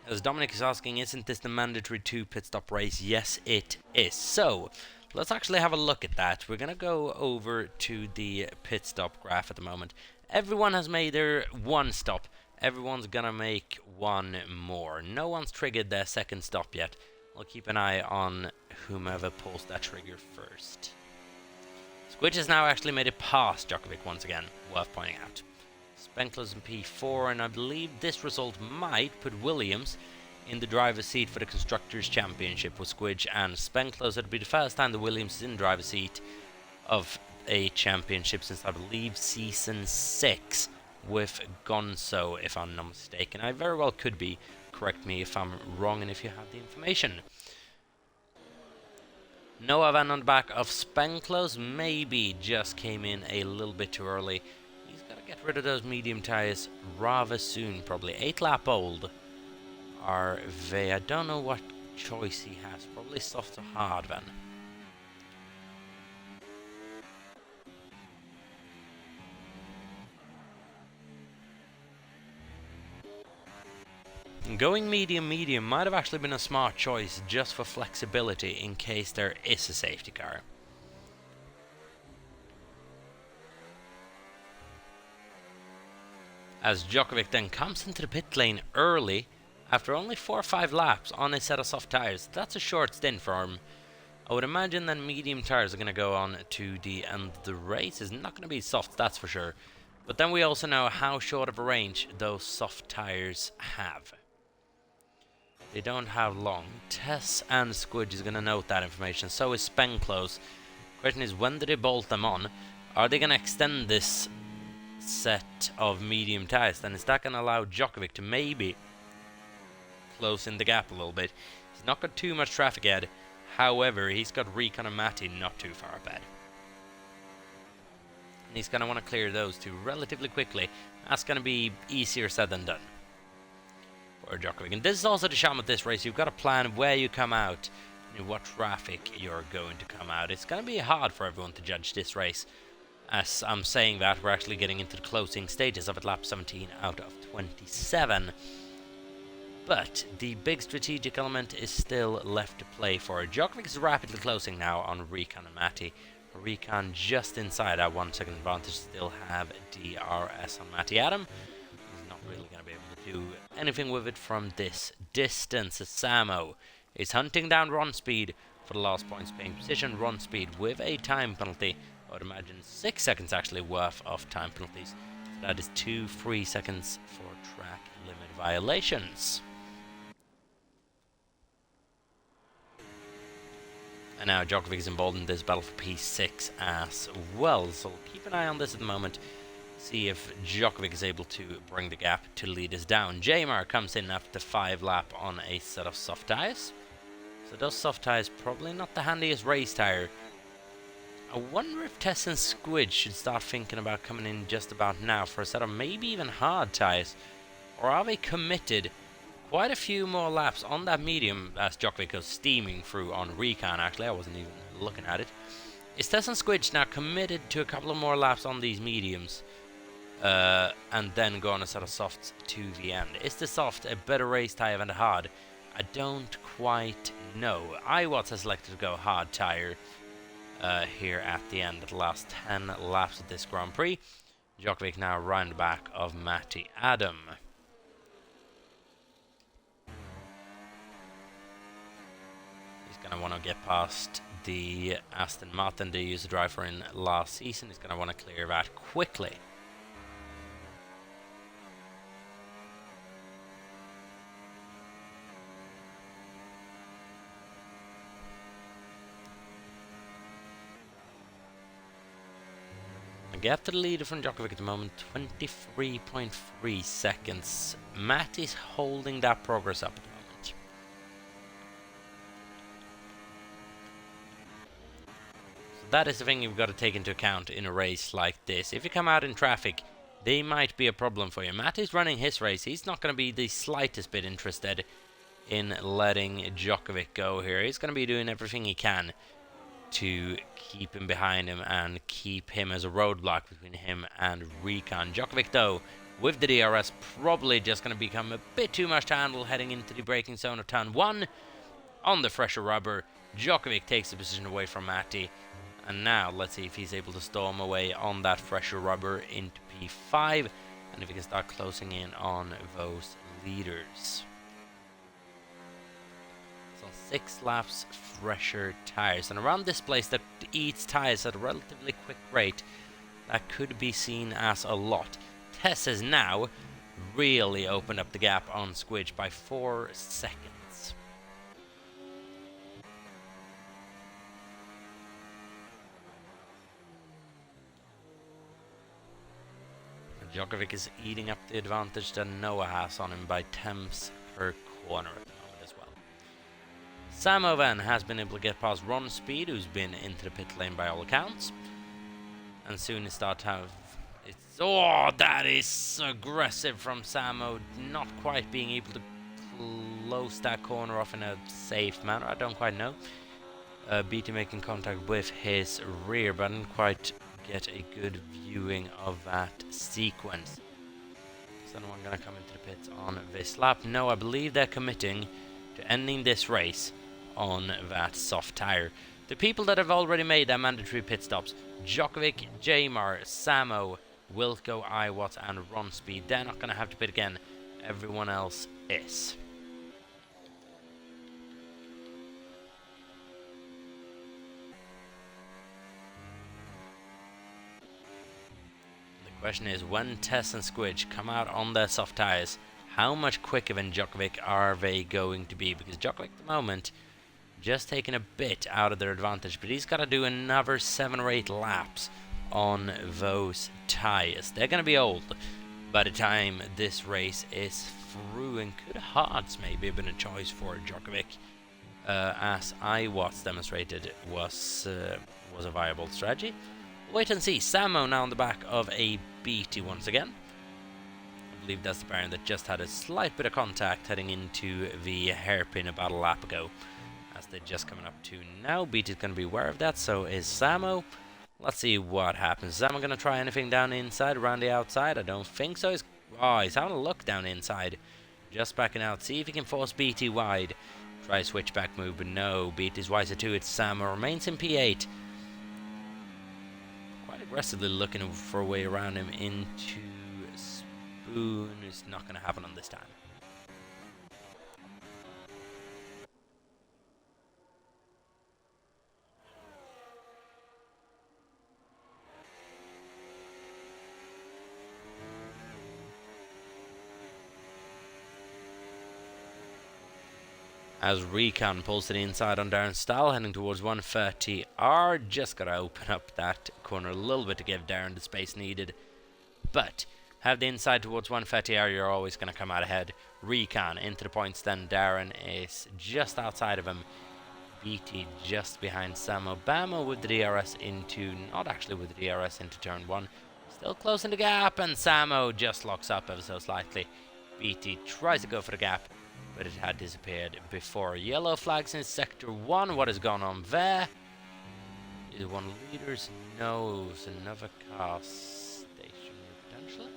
As Dominic is asking, isn't this the mandatory 2 pit stop race? Yes, it is. So, let's actually have a look at that. We're going to go over to the pit stop graph at the moment. Everyone has made their 1 stop. Everyone's going to make 1 more. No one's triggered their 2nd stop yet. We'll keep an eye on whomever pulls that trigger first. Squidge has now actually made it past Djokovic once again, worth pointing out. Spenclers in P4, and I believe this result might put Williams in the driver's seat for the Constructors' Championship with Squidge and Spenclers. It'll be the first time the Williams is in the driver's seat of a championship since I believe season 6 with Gonzo, if I'm not mistaken. I very well could be. Correct me if I'm wrong and if you have the information. Noah Van on the back of Spenclers maybe just came in a little bit too early. He's got to get rid of those medium tyres rather soon, probably 8 lap old. RV, I don't know what choice he has, probably soft or hard then. Going medium might have actually been a smart choice just for flexibility in case there is a safety car. As Djokovic then comes into the pit lane early after only 4 or 5 laps on a set of soft tyres. That's a short stint for him. I would imagine that medium tyres are going to go on to the end of the race. It's not going to be soft, that's for sure. But then we also know how short of a range those soft tyres have. They don't have long. Tess and Squidge is going to note that information. So is Spenclose. Question is, when do they bolt them on? Are they going to extend this set of medium tyres? Then is that going to allow Djokovic to maybe close in the gap a little bit? He's not got too much traffic yet. However, he's got Recon and Matty not too far ahead. And he's going to want to clear those two relatively quickly. That's going to be easier said than done for Djokovic. And this is also the charm of this race. You've got to plan where you come out and what traffic you're going to come out. It's going to be hard for everyone to judge this race. As I'm saying that, we're actually getting into the closing stages of it, lap 17 out of 27. But the big strategic element is still left to play for. Djokovic is rapidly closing now on Recon and Matty. Recon just inside our 1 second advantage, still have DRS on Matty. Adam is not really going to be able to do anything with it from this distance. Samo is hunting down Ron Speed for the last points, paying position. Ron Speed with a time penalty. I would imagine 6 seconds actually worth of time penalties. So that is 2 free seconds for track limit violations. And now Djokovic is involved in this battle for P6 as well. So we'll keep an eye on this at the moment. See if Djokovic is able to bring the gap to lead us down. Jamar comes in after 5 lap on a set of soft tyres. So those soft tyres probably not the handiest race tyre. I wonder if Tess and Squidge should start thinking about coming in just about now for a set of maybe even hard tyres. Or are they committed quite a few more laps on that medium as Djokovic goes steaming through on Recon? Actually, I wasn't even looking at it. Is Tess and Squidge now committed to a couple of more laps on these mediums and then go on a set of softs to the end? Is the soft a better race tyre than the hard? I don't quite know. iWatts has selected to go hard tyre here at the end of the last 10 laps of this Grand Prix. Djokovic now round the back of Matty Adam. He's going to want to get past the Aston Martin they used to drive for in last season. He's going to want to clear that quickly. Gap to the leader from Djokovic at the moment, 23.3 seconds. Matt is holding that progress up at the moment. that is the thing you've got to take into account in a race like this. If you come out in traffic, they might be a problem for you. Matty's running his race. He's not going to be the slightest bit interested in letting Djokovic go here. He's going to be doing everything he can to keep him behind him and keep him as a roadblock between him and Recon. Djokovic, though, with the DRS, probably just going to become a bit too much to handle heading into the braking zone of turn 1. On the fresher rubber, Djokovic takes the position away from Matty. And now, let's see if he's able to storm away on that fresher rubber into P5. And if he can start closing in on those leaders. So 6 laps, fresher tyres. And around this place that eats tyres at a relatively quick rate, that could be seen as a lot. Tess has now really opened up the gap on Squidge by 4 seconds. Djokovic is eating up the advantage that Noah has on him by tenths per corner at the moment as well. Samo then has been able to get past Ron Speed, who's been into the pit lane by all accounts. And soon he starts to have... Oh, that is aggressive from Samo, not quite being able to close that corner off in a safe manner. I don't quite know. BT making contact with his rear, but I didn't quite get a good viewing of that sequence. Is anyone going to come into the pits on this lap? No, I believe they're committing to ending this race on that soft tyre. The people that have already made their mandatory pit stops, Djokovic, Jamar, Samo, Wilco, Iwat and Ron Speed, they're not going to have to pit again. Everyone else is. Question is, when Tess and Squidge come out on their soft tyres, how much quicker than Djokovic are they going to be? Because Djokovic at the moment just taking a bit out of their advantage, but he's got to do another 7 or 8 laps on those tyres. They're going to be old by the time this race is through, and could Hards maybe have been a choice for Djokovic, as Iwatts demonstrated was a viable strategy. Wait and see. Samo now on the back of a BT once again. I believe that's the Baron that just had a slight bit of contact heading into the hairpin about a lap ago, as they're just coming up to now. BT's going to be aware of that, so is Samo. Let's see what happens. Is Samo going to try anything down inside, around the outside? I don't think so. He's having a look down inside. Just backing out. See if he can force BT wide. Try a switchback move, but no. BT's wiser too. It's Samo. Remains in P8. Aggressively looking for a way around him into Spoon. It's not going to happen on this time. As Recon pulls to the inside on Darren Stahl, heading towards 130R. Just got to open up that corner a little bit to give Darren the space needed. But have the inside towards 130R, you're always going to come out ahead. Recon into the points, then Darren is just outside of him. BT just behind Samo. Bama with the DRS into, not actually with the DRS into turn 1. Still closing the gap, and Samo just locks up ever so slightly. BT tries to go for the gap, but it had disappeared before. Yellow flags in sector 1. What has gone on there? Is one leaders? No, it's another car station potentially.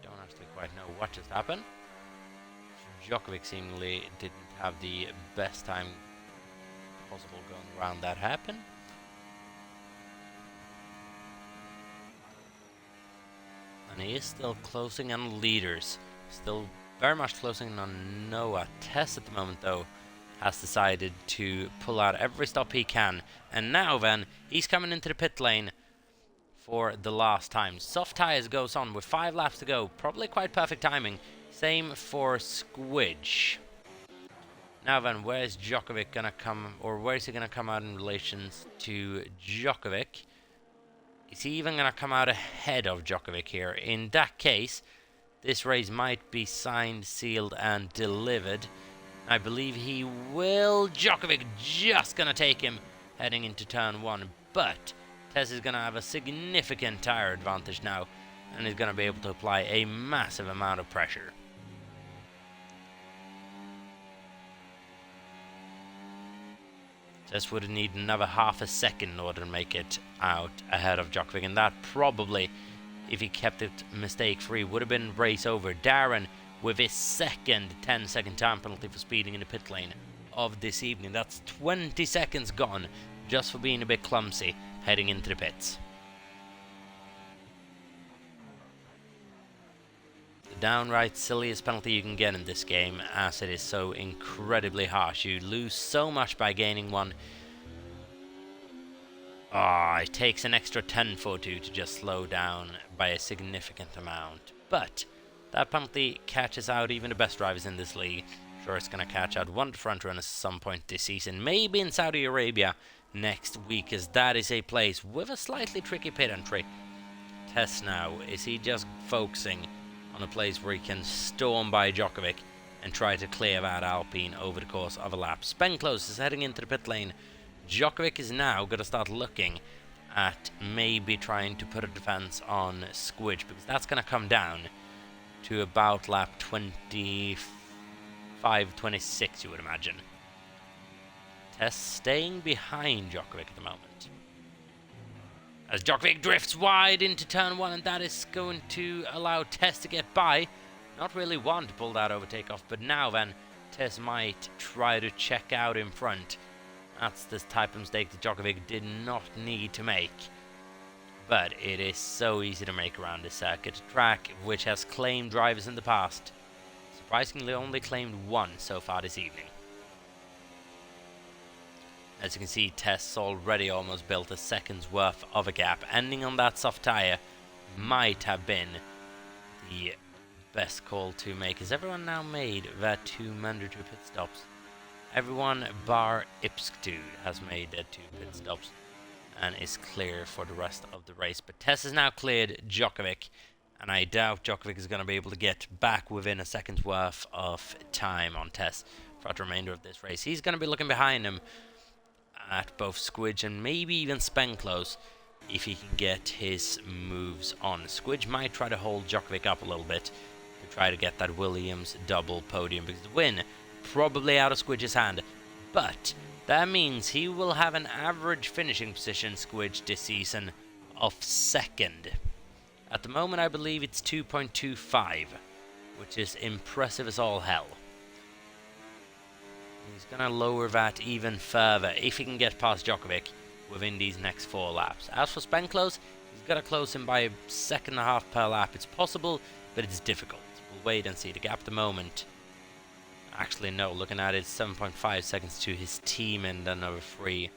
Don't actually quite know what just happened. Djokovic seemingly didn't have the best time possible going around that happen. And he is still closing on leaders. Still very much closing on Noah. Tess at the moment, though, has decided to pull out every stop he can. And now, then, he's coming into the pit lane for the last time. Soft tyres goes on with 5 laps to go. Probably quite perfect timing. Same for Squidge. Now, then, where's Djokovic going to come, or where's he going to come out in relation to Djokovic? Is he even going to come out ahead of Djokovic here? In that case, this race might be signed, sealed, and delivered. I believe he will. Djokovic just going to take him heading into turn 1, but Tess is going to have a significant tyre advantage now, and is going to be able to apply a massive amount of pressure. Tess would need another half a second in order to make it out ahead of Djokovic, and that probably, if he kept it mistake-free, would have been race over. Darren with his second 10-second time penalty for speeding in the pit lane of this evening. That's 20 seconds gone just for being a bit clumsy heading into the pits. The downright silliest penalty you can get in this game, as it is so incredibly harsh. You lose so much by gaining one. It takes an extra 10-42 to just slow down by a significant amount. But that penalty catches out even the best drivers in this league. Sure, it's going to catch out one of the front runners at some point this season. Maybe in Saudi Arabia next week, as that is a place with a slightly tricky pit entry. Tess now, is he just focusing on a place where he can storm by Djokovic and try to clear that Alpine over the course of a lap? Spenclose is heading into the pit lane. Djokovic is now going to start looking at maybe trying to put a defense on Squidge, because that's going to come down to about lap 25, 26, you would imagine. Tess staying behind Djokovic at the moment, as Djokovic drifts wide into turn 1, and that is going to allow Tess to get by. Not really want to pull that overtake off, but now then Tess might try to check out in front. That's the type of mistake that Djokovic did not need to make. But it is so easy to make around this circuit. A track which has claimed drivers in the past. Surprisingly only claimed one so far this evening. As you can see, Tess already almost built a second's worth of a gap. Ending on that soft tyre might have been the best call to make. Has everyone now made their 2 mandatory pit stops? Everyone bar Ipsketud has made their 2 pit stops and is clear for the rest of the race. But Tess has now cleared Djokovic, and I doubt Djokovic is going to be able to get back within a second's worth of time on Tess for the remainder of this race. He's going to be looking behind him at both Squidge and maybe even Spenclose if he can get his moves on. Squidge might try to hold Djokovic up a little bit to try to get that Williams double podium, because the win probably out of Squidge's hand, but that means he will have an average finishing position, Squidge, this season of second. At the moment, I believe it's 2.25, which is impressive as all hell. He's going to lower that even further if he can get past Djokovic within these next 4 laps. As for Spenclose, he's got to close him by a second and a half per lap. It's possible, but it's difficult. We'll wait and see. The gap at the moment, actually no, looking at it, 7.5 seconds to his team and then over 3.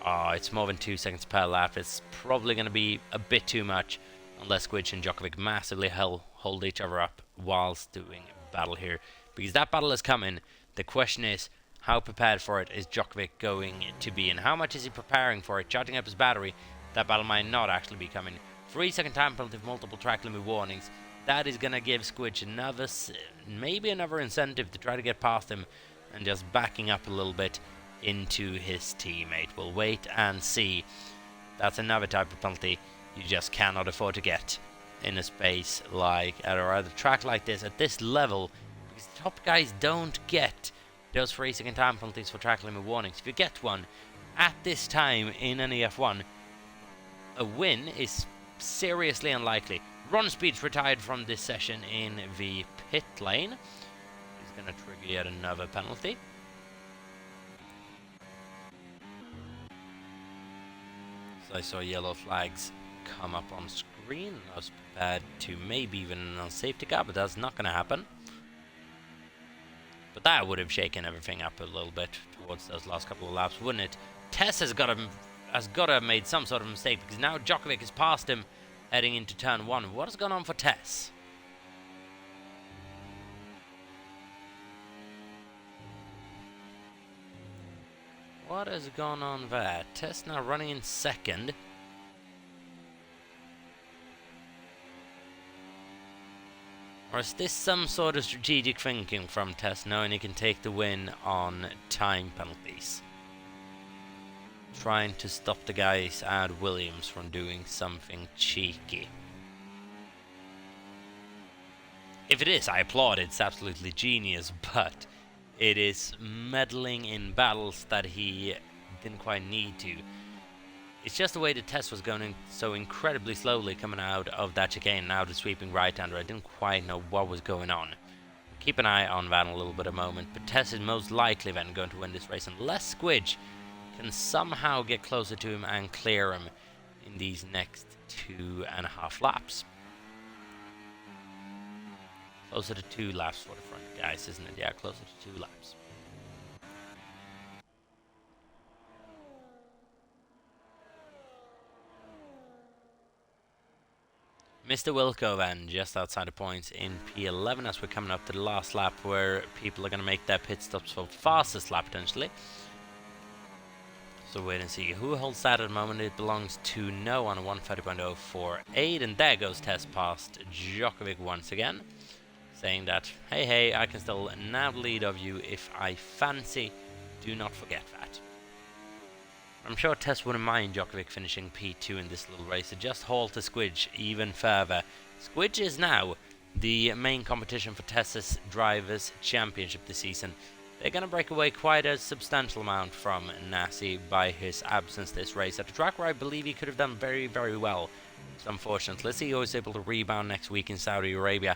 It's more than 2 seconds per lap. It's probably going to be a bit too much unless Squidge and Djokovic massively hold each other up whilst doing battle here, because that battle is coming. The question is, how prepared for it is Djokovic going to be, and how much is he preparing for it? Charging up his battery, that battle might not actually be coming. 3-second time penalty for multiple track limit warnings. That is going to give Squidge another, maybe another incentive to try to get past him and just backing up a little bit into his teammate. We'll wait and see. That's another type of penalty you just cannot afford to get in a space like, or at a track like this, at this level, because the top guys don't get those 3-second time penalties for track limit warnings. If you get one at this time in NEF1, a win is seriously unlikely. Ron Speed's retired from this session in the pit lane. He's going to trigger yet another penalty. So I saw yellow flags come up on screen. I was prepared to maybe even an safety car, but that's not going to happen. But that would have shaken everything up a little bit towards those last couple of laps, wouldn't it? Tess has got to have made some sort of mistake, because now Djokovic has passed him heading into turn 1. What has gone on for Tess? What has gone on there? Tess now running in second. Or is this some sort of strategic thinking from Tess, knowing he can take the win on time penalties? trying to stop the guys at Williams from doing something cheeky. If it is, I applaud it, it's absolutely genius, but it is meddling in battles that he didn't quite need to. It's just the way the test was going so incredibly slowly coming out of that chicane, now the sweeping right-hander. I didn't quite know what was going on. Keep an eye on Van a little bit a moment, but Tess is most likely then going to win this race unless Squidge can somehow get closer to him and clear him in these next 2.5 laps. Closer to 2 laps for the front guys, isn't it? Yeah, closer to 2 laps. Mr. Wilco then, just outside the points in P11 as we're coming up to the last lap where people are going to make their pit stops for fastest lap potentially. So wait and see who holds that at the moment. It belongs to No on a 130.048, and there goes Tess past Djokovic once again, saying that, hey, I can still nab the lead of you if I fancy, do not forget that. I'm sure Tess wouldn't mind Djokovic finishing P2 in this little race. It just halted Squidge even further. Squidge is now the main competition for Tess's Drivers' Championship this season. They're going to break away quite a substantial amount from Nasi by his absence this race at a track where I believe he could have done very, very well. So unfortunately, he was able to rebound next week in Saudi Arabia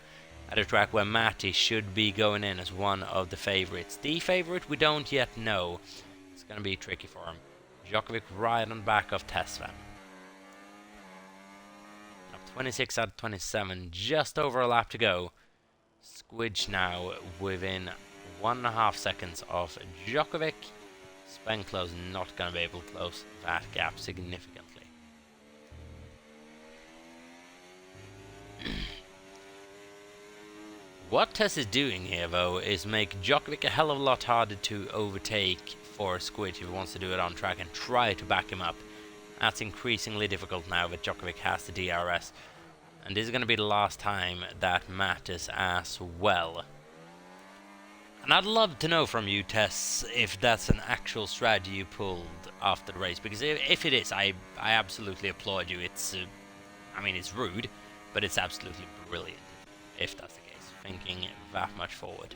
at a track where Matty should be going in as one of the favourites. The favourite we don't yet know. It's going to be tricky for him. Djokovic right on back of Tesla. Up 26 out of 27, just over a lap to go. Squidge now within 1.5 seconds of Djokovic. Spenclow's not going to be able to close that gap significantly. What Tess is doing here, though, is make Djokovic a hell of a lot harder to overtake for Squidge if he wants to do it on track and try to back him up. That's increasingly difficult now that Djokovic has the DRS. And this is going to be the last time that matters as well. And I'd love to know from you, Tess, if that's an actual strategy you pulled after the race. Because if it is, I absolutely applaud you. It's, it's rude, but it's absolutely brilliant, if that's the case. Thinking that much forward.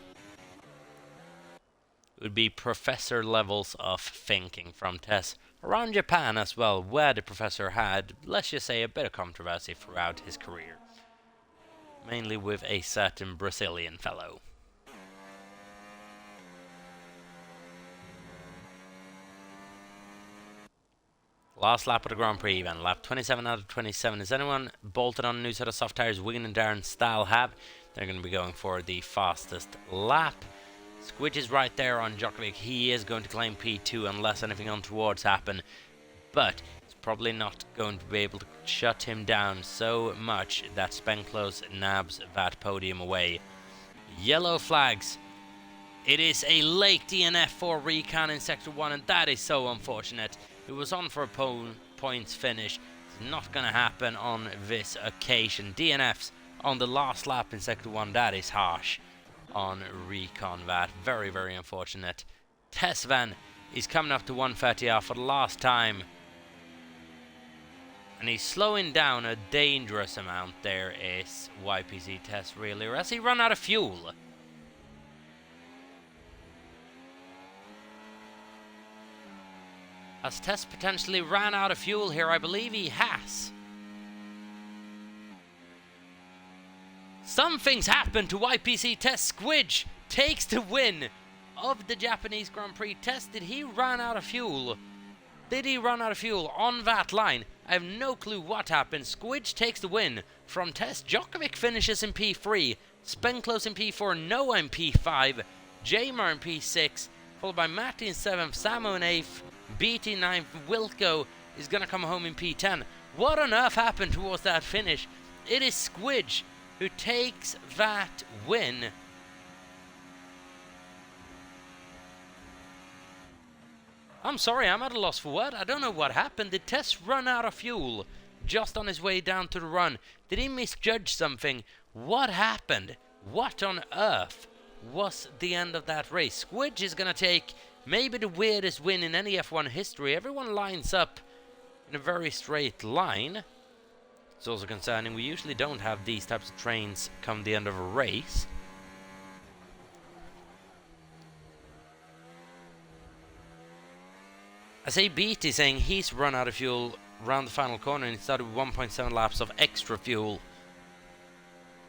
It would be professor levels of thinking from Tess around Japan as well, where the professor had, let's just say, a bit of controversy throughout his career. Mainly with a certain Brazilian fellow. Last lap of the Grand Prix then, lap 27 out of 27. Is anyone bolted on a new set of soft tires? Wigan and Darren Stahl have. They're going to be going for the fastest lap. Squidge is right there on Djokovic. He is going to claim P2 unless anything untowards happen. But it's probably not going to be able to shut him down so much that Spenclow's nabs that podium away. Yellow flags. It is a late DNF4 recon in Sector 1, and that is so unfortunate. It was on for a points finish. It's not going to happen on this occasion. DNFs on the last lap in Sector 1, that is harsh on recon. That very, very unfortunate. Tess Van is coming up to 130R for the last time. And he's slowing down a dangerous amount there is YPC Tess really. Or has he run out of fuel? Has Tess potentially ran out of fuel here? I believe he has. Something's happened to YPC Tess. Squidge takes the win of the Japanese Grand Prix. Tess, did he run out of fuel? Did he run out of fuel on that line? I have no clue what happened. Squidge takes the win from Tess. Djokovic finishes in P3. Spenclow's in P4. Noah in P5. Jamar in P6. Followed by Matty in 7th. Samo in 8th. BT 9th. Wilco is going to come home in P10. What on earth happened towards that finish? It is Squidge who takes that win. I'm sorry, I'm at a loss for word. I don't know what happened. Did Tess run out of fuel just on his way down to the run? Did he misjudge something? What happened? What on earth was the end of that race? Squidge is going to take Maybe the weirdest win in any F1 history. Everyone lines up in a very straight line. It's also concerning. We usually don't have these types of trains come the end of a race. I say Beatty saying he's run out of fuel around the final corner and he started with 1.7 laps of extra fuel.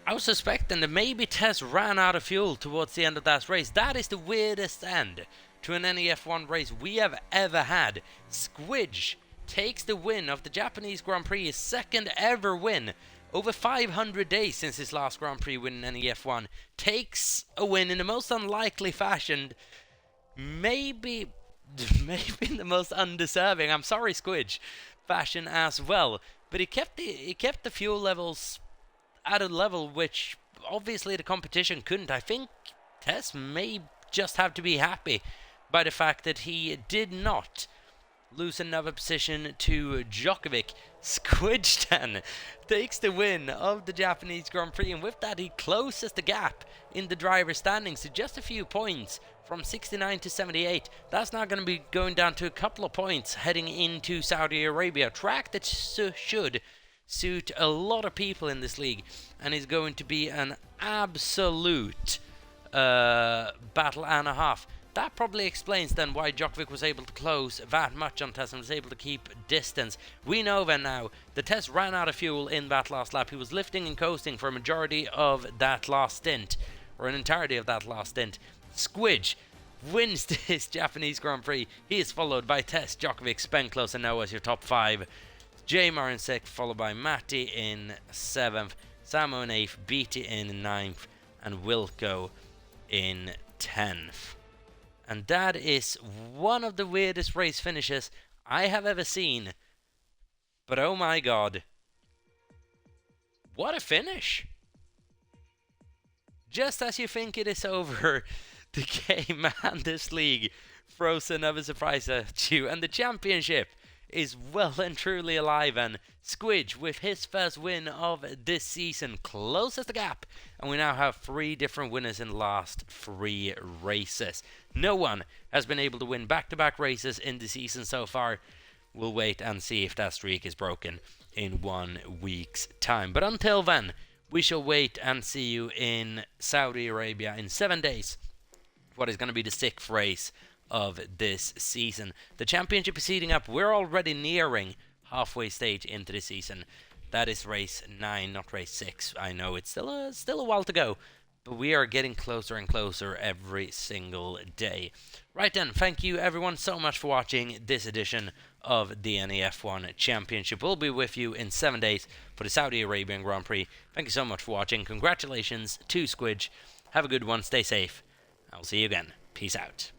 I was suspecting that maybe Tess ran out of fuel towards the end of that race. That is the weirdest end to an NEF1 race we have ever had. Squidge takes the win of the Japanese Grand Prix, his second ever win. Over 500 days since his last Grand Prix win in NEF1. Takes a win in the most unlikely fashion. Maybe in the most undeserving, I'm sorry Squidge, fashion as well. But he kept the fuel levels at a level which obviously the competition couldn't. I think Tess may just have to be happy by the fact that he did not lose another position to Djokovic. Squidge then takes the win of the Japanese Grand Prix, and with that he closes the gap in the driver's standings to just a few points, from 69 to 78. That's now going to be going down to a couple of points heading into Saudi Arabia, a track that should suit a lot of people in this league and is going to be an absolute battle and a half. That probably explains then why Djokovic was able to close that much on Tess and was able to keep distance. We know then now the Tess ran out of fuel in that last lap. He was lifting and coasting for a majority of that last stint, or an entirety of that last stint. Squidge wins this Japanese Grand Prix. He is followed by Tess, Djokovic, Spenclose and Noah as your top 5. Jamar in 6th, followed by Matty in 7th, Samo in 8th, Beatty in 9th, and Wilco in 10th. And that is one of the weirdest race finishes I have ever seen. But oh my god, what a finish! Just as you think it is over, the game and this league throws another surprise at you, and the championship is well and truly alive, and Squidge, with his first win of this season, closes the gap, and we now have 3 different winners in the last 3 races. No one has been able to win back-to-back races in the season so far. We'll wait and see if that streak is broken in 1 week's time. But until then, we shall wait and see you in Saudi Arabia in 7 days. What is going to be the 6th race of this season. The championship is heating up. We're already nearing halfway stage into the season. That is race 9, not race 6. I know it's still a while to go, but we are getting closer and closer every single day. Right then, thank you everyone so much for watching this edition of the NEF1 Championship. We'll be with you in 7 days for the Saudi Arabian Grand Prix. Thank you so much for watching. Congratulations to Squidge. Have a good one. Stay safe. I'll see you again. Peace out.